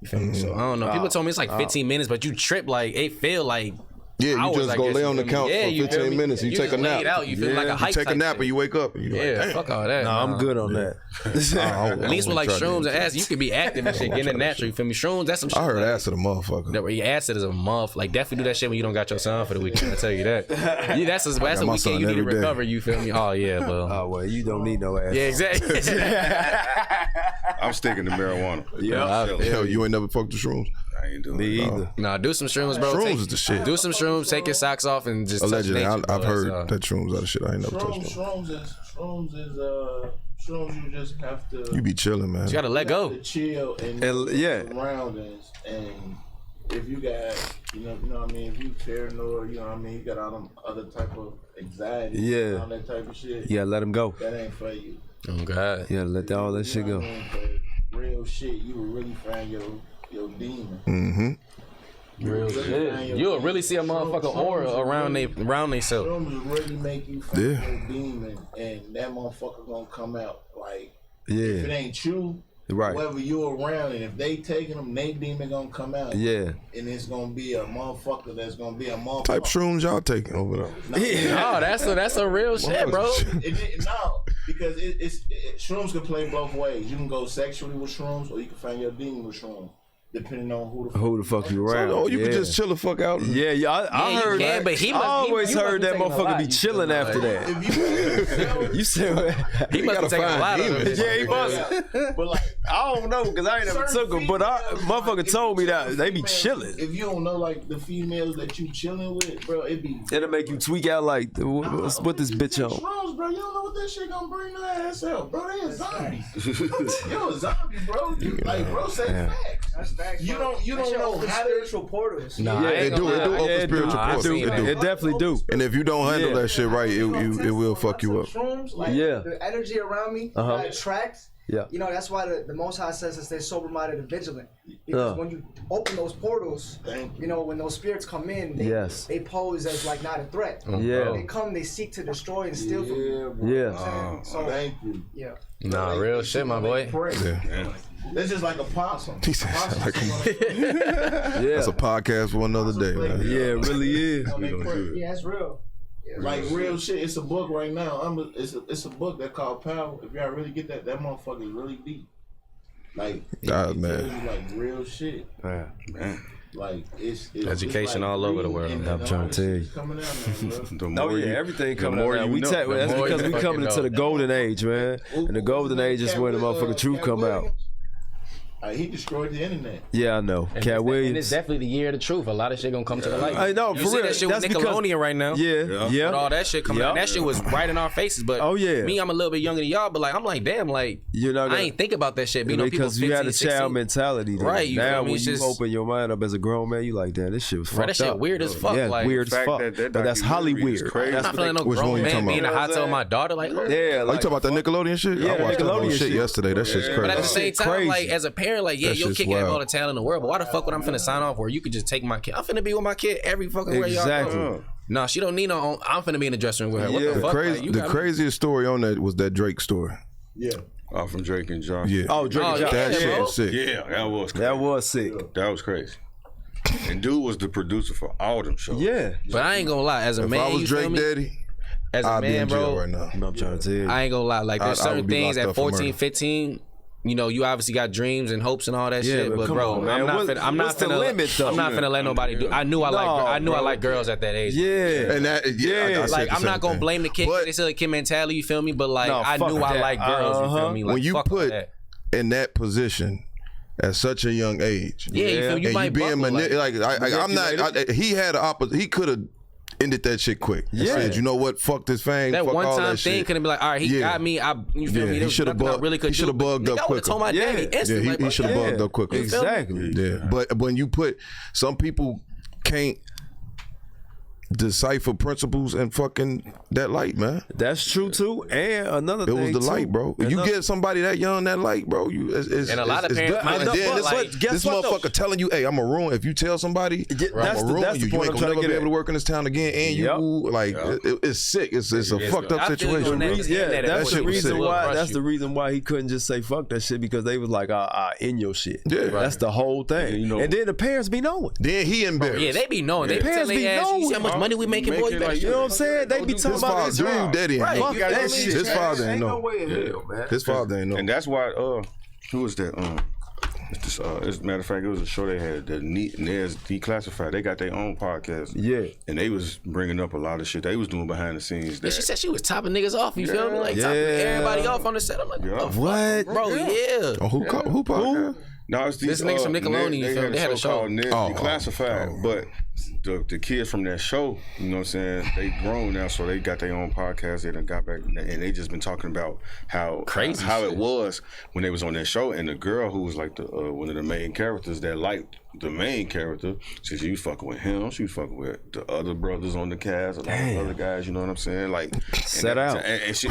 You feel me? So I don't know. People told me it's like 15 minutes, but you trip like it feel like. Yeah, you just go lay on the couch for 15 minutes and you take a nap. Out, you feel like a hike. You take a nap and you wake up. And you're like, fuck all that. No, I'm good on that. At least with like shrooms and acid, you can be active and shit, getting it natural. You feel me? Shrooms, that's some shit. I heard acid a motherfucker. Acid is a month. Like definitely do that shit when you don't got your son for the weekend. I tell you that. That's a weekend you need to recover. You feel me? Oh yeah, bro. Oh well, you don't need no acid. Yeah, exactly. I'm sticking to marijuana. Yeah, you ain't never fucked the shrooms. I ain't doing Me either. Nah, do some shrooms, bro. Shrooms is the shit. Do some shrooms, take your socks off, and just allegedly. Nature, I've heard that shrooms are the shit. I ain't never touched them. Shrooms you just have to. You be chilling, man. You gotta let go. To chill and surroundings, and if you got, you know what I mean. If you paranoid, you know what I mean. You got all them other type of anxiety, all that type of shit. Yeah, let them go. That ain't for you. Oh God. Yeah, let all that shit go. Real shit, you will really find your demon. Mm-hmm. Real shit. You'll really see a motherfucker aura around themselves. Shrooms will really make you find your demon, and that motherfucker gonna come out. Like, if it ain't you, whoever you around, and if they taking them, they demon gonna come out. Yeah. And it's gonna be a motherfucker that's gonna be a motherfucker. Type shrooms y'all taking over there? No, that's a real shit, bro. No, because shrooms can play both ways. You can go sexually with shrooms, or you can find your demon with shrooms. Depending on who the fuck you around. So, you can just chill the fuck out. Yeah, I heard that. But I always heard that motherfucker be chilling after that. You said he must have taken a lot of them. Yeah, he must. But like, I don't know because I ain't never took them. But motherfucker told me that they be chilling. If you don't know like the females that you chilling with, bro, it'll make you tweak out like, what this bitch on? Shrooms, bro, you don't know what that shit gonna bring your ass out, bro. They a zombie. You're a zombie, bro. Like, bro, say facts. That's facts. You don't know how spiritual portals. Nah, it do open spiritual portals. It definitely do. And if you don't handle that shit right, it will fuck you up. The energy around me that attracts. Yeah. You know, that's why the Most High says to stay sober-minded and vigilant. Because when you open those portals, you know, when those spirits come in, they pose as like not a threat. Yeah. They come, they seek to destroy and steal from you. Yeah. So thank you. Yeah. Nah, real shit, my boy. That's just like a possum. He said, that's a podcast for another day, man. Yeah, it really is. Yeah, it's real. Like real shit. It's a book right now. It's a book that called Power. If y'all really get that motherfucker is really deep. Like God, man. Like real shit. Man. Like it's education like all over the world. I'm trying to tell you. Coming out now, bro. Everything coming out now. That's because we coming into the golden age, man. And the golden age is when the motherfucking truth come out. He destroyed the internet. Yeah, I know. Cat Williams. And it's definitely the year of the truth. A lot of shit gonna come to the light. I know, for real. That shit with Nickelodeon right now. Yeah. With all that shit coming out. That shit was right in our faces. But me, I'm a little bit younger than y'all. But like, I'm like, damn, like, I ain't think about that shit. Because you had a child mentality. Right. Now when you open your mind up as a grown man, you like, damn, this shit was fucked up. That shit weird as fuck. Yeah, weird as fuck. But that's Holly weird. I'm not feeling no grown man being a hot tell my daughter. Like, yeah. You talking about that Nickelodeon shit? Yeah, I watched that shit yesterday. That shit's crazy. But at the same time, like, as a parent, like, yeah, your kid can have all the talent in the world, but why the fuck would I'm finna sign off where you could just take my kid? I'm finna be with my kid every fucking way y'all go. No, she don't need no. I'm finna be in the dressing room with her. What the fuck? The craziest story on that was that Drake story. Yeah. From Drake and Josh. Yeah. Oh, Drake and Josh. That shit was sick. Yeah, that was crazy. That was sick. That was crazy. And dude was the producer for all them shows. Yeah. But I ain't gonna lie, as a man, if I was Drake Daddy, as a I'd be man, in jail bro, right now. I'm trying to tell you. I ain't gonna lie. Like there's certain things at 14, murder. 15. You know, you obviously got dreams and hopes and all that Yeah, shit. but come bro, on, man. I'm not What's the finna limit, though? I'm not finna let nobody do. I knew I like girls at that age. Yeah. And that, I Like said I'm not gonna blame the kid. They said the kid mentality. You feel me? But like I knew I like girls. You feel me? Like, when you fuck put that. in that position at such a young age, Yeah, you feel me? You and might you being buckle, I'm not. He had an opposite. He could have ended that shit quick. And said, you know what? Fuck this fame. That fuck one all time that thing shit. could have been like, all right, he got me. You feel me? He should have bugged. Really He should have bugged up quicker. Told my daddy instantly. He should have bugged up quicker. Exactly. Yeah, but when you put some people can't decipher principles and fucking that light, man. That's true too. And another thing, it was the light, bro. If you get somebody that young, that light, bro, it's and a lot of parents. And then this motherfucker telling you, "Hey, I'm a ruin." If you tell somebody, I'm a ruin you. You ain't gonna never be able to work in this town again. And you like, it's sick. It's a fucked up situation. Yeah, that's the reason why. That's you. the reason why he couldn't just say fuck that shit, because they was like, in your shit. Yeah, that's the whole thing. You know, and then the parents be knowing. Then he embarrassed. Yeah, they be knowing. They parents be knowing. You see how much money we making, boy? You know what I'm saying? They be talking about this. Dude, daddy ain't know. His father ain't know. Man. His father ain't know. And that's why, who was that? As a matter of fact, it was a show they had, the Nez Declassified. They got their own podcast. Yeah. And they was bringing up a lot of shit they was doing behind the scenes. She said she was topping niggas off. You feel me? Like topping everybody off on the set. I'm like, what? Bro, yeah. Oh, who podcast? No, it's these niggas from Nickelodeon. They had a show called Nez Declassified, but the kids from that show, you know what I'm saying, they grown now, so they got their own podcast. They done got back, and they just been talking about how it was when they was on that show. And the girl who was like the one of the main characters that liked the main character, she was fucking with him. She was fucking with the other brothers on the cast, a lot of other guys. You know what I'm saying? Like set out. And she,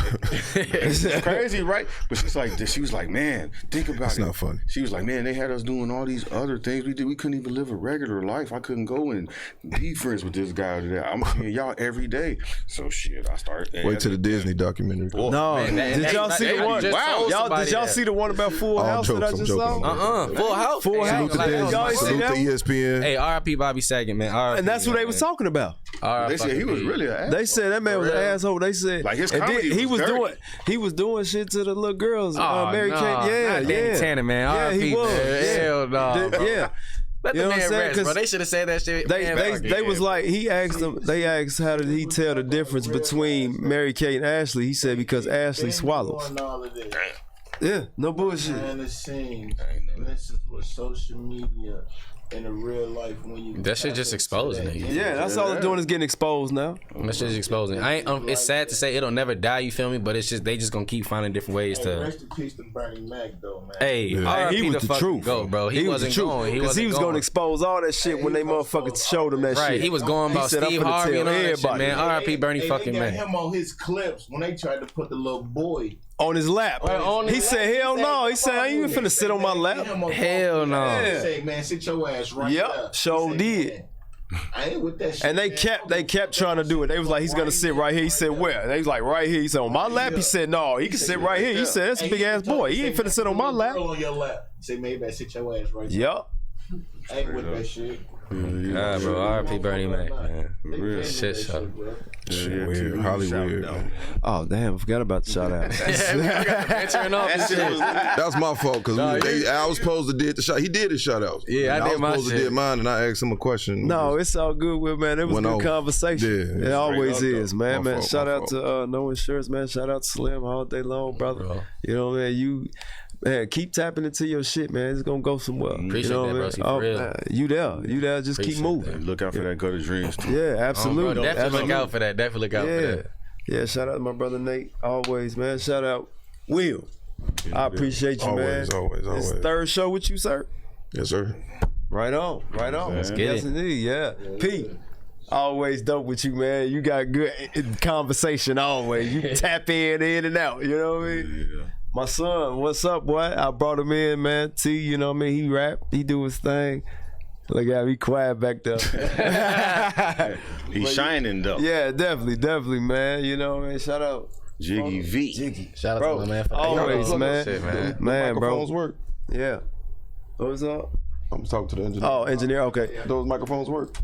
it's crazy, right? But she was like, man, think about it. It's not funny. She was like, man, they had us doing all these other things we couldn't even live a regular life. I couldn't go and be friends with this guy or that. I'm seeing y'all every day. So shit, I started. Wait till the Disney documentary. No, did y'all see the one? Wow, did y'all see the one about Full House that I just saw? Full House. Full House. Salute to ESPN. Hey, R.I.P. Bobby Saget, man. R.I.P. And that's what they was talking about. They said he was really an asshole. They said that man was an asshole. They said like his and comedy then he was dirty. doing shit to the little girls. Mary Kate, Danny Tanner, man. Yeah, he was. Hell no. Yeah. Let the man rest, bro. They should have said that shit. They was like, he asked them. They asked, how did he tell the difference between Mary Kate and Ashley? He said because Ashley swallows. Yeah, no bullshit. Behind the scenes, and this is what social media in a real life when you that shit just exposing it. Yeah, that's all it's doing is getting exposed now. That shit is exposing. It's sad to say it'll never die. You feel me? But it's just they just gonna keep finding different ways to. Rest in peace to Bernie Mac, though, man. Hey, he was the truth, go, bro. He wasn't going. Because he was gonna expose all that shit when they motherfuckers showed him that shit. Right, he was going about Steve Harvey and all that shit, man. R.I.P. Bernie fucking Mac. They got him on his clips when they tried to put the little boy on his lap. He said, hell no. He said, I ain't even finna sit on my lap. Hell no. Say, man, sit your ass right there. Sure did. I ain't with that shit. And they kept trying to do it. They was like, he's gonna sit right here. He said, where? And they was like, right here. He said, on my lap? He said, no, he can sit right here. He said, that's a big ass boy. He ain't finna sit on my lap. On your lap. Say, maybe sit your ass right there. Yup. I ain't with that shit. God, bro, R.I.P. Bernie Mac, man. Real shit show. Shit weird, Hollywood. Oh damn, I forgot about the shout out. That was my fault because I was supposed to did the shot. He did his shout outs. Yeah, I did my shit. I was supposed to did mine, and I asked him a question. No, it's all good with man. It was a good conversation. Yeah, it always is, man. My fault, shout out to No Insurance, man. Shout out to Slim all day long, brother. You know, man, man, keep tapping into your shit, man. It's gonna go somewhere. Appreciate that, bro. Man, you there. Just keep moving. Look out for that Gutter Dreams too. Yeah, absolutely. Definitely look out for that. Definitely look out for that. Yeah, shout out to my brother Nate. Always, man. Shout out Will. I appreciate you, man. Always. It's the third show with you, sir. Yes, sir. Right on. Let's get yes, indeed. Yeah. Pete. Always dope with you, man. You got good conversation always. You tap in and out. You know what I mean? Yeah. My son, what's up, boy? I brought him in, man. T, you know what I mean? He rap. He do his thing. Look at me quiet back there. He's shining though. Yeah, definitely, man. You know, man. Shout out. Jiggy V. Jiggy. Shout out to my man for always, man. Shit, man. Man, bro. Microphones work. Yeah. What was up? I'm talking to the engineer. Oh, engineer. Okay. Those microphones work.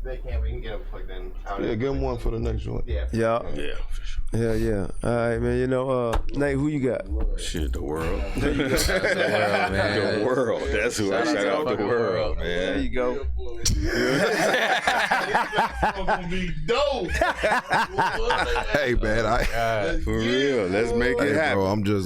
They can't. We can get them plugged in. Yeah, give him one for the next joint. Yeah. Yeah, for sure. Yeah. All right, man. You know, Nate, who you got? Shit, the world. the world, man. The world. That's who I shout out. The world, man. There you go. Gonna be dope. Hey, man, For real. Let's make it happen. bro,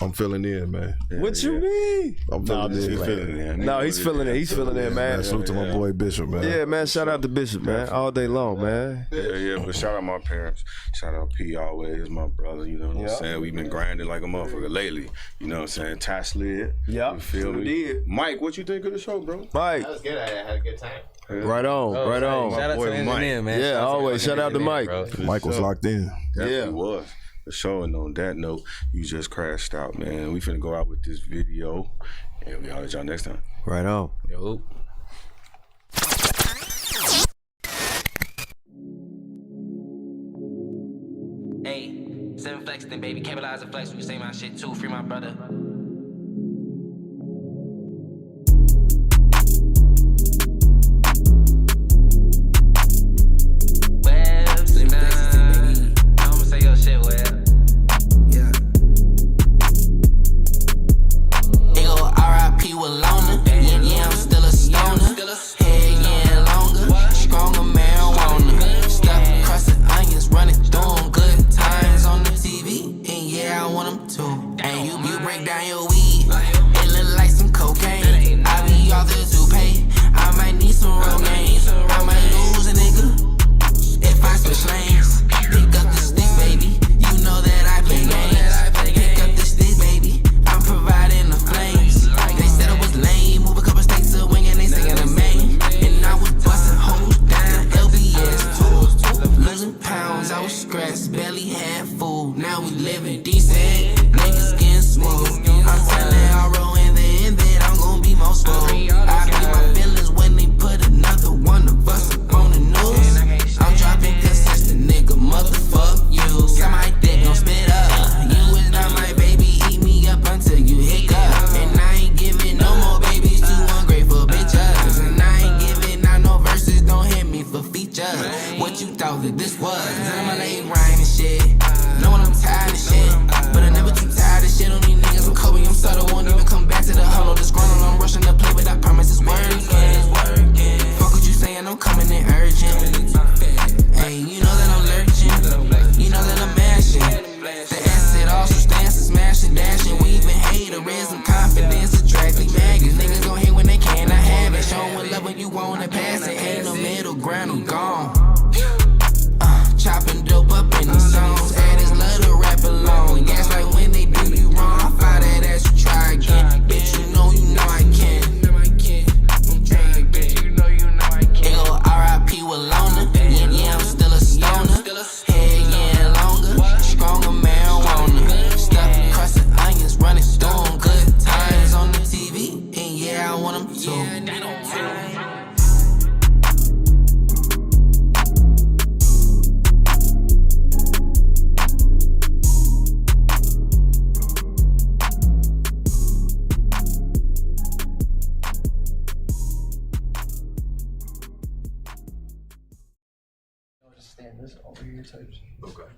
I'm filling in, man. What you mean? I'm filling in. He's man. feeling it. No, he's feeling it. He's feeling it, man. Salute to my boy Bishop, man. Yeah, man. Shout out to Bishop, man. All day long, man. Yeah, but shout out my parents. Shout out P always, my brother, you know what I'm saying? We've been grinding like a motherfucker lately. You know what I'm saying? Ty slid. Yeah. You feel me? Did. Mike, what you think of the show, bro? Mike. That was good. I had a good time. Right on. Right on. Shout out to the engineer, man. Yeah, always. Shout out to Mike. Mike was locked in. Definitely was. For sure. And on that note, you just crashed out, man. We finna go out with this video. And we holler at y'all next time. Right on. Yo. Hey, 7 Flexington, baby. Capitalize and flex. You say my shit too. Free my brother. Stand this over here type shit. Okay.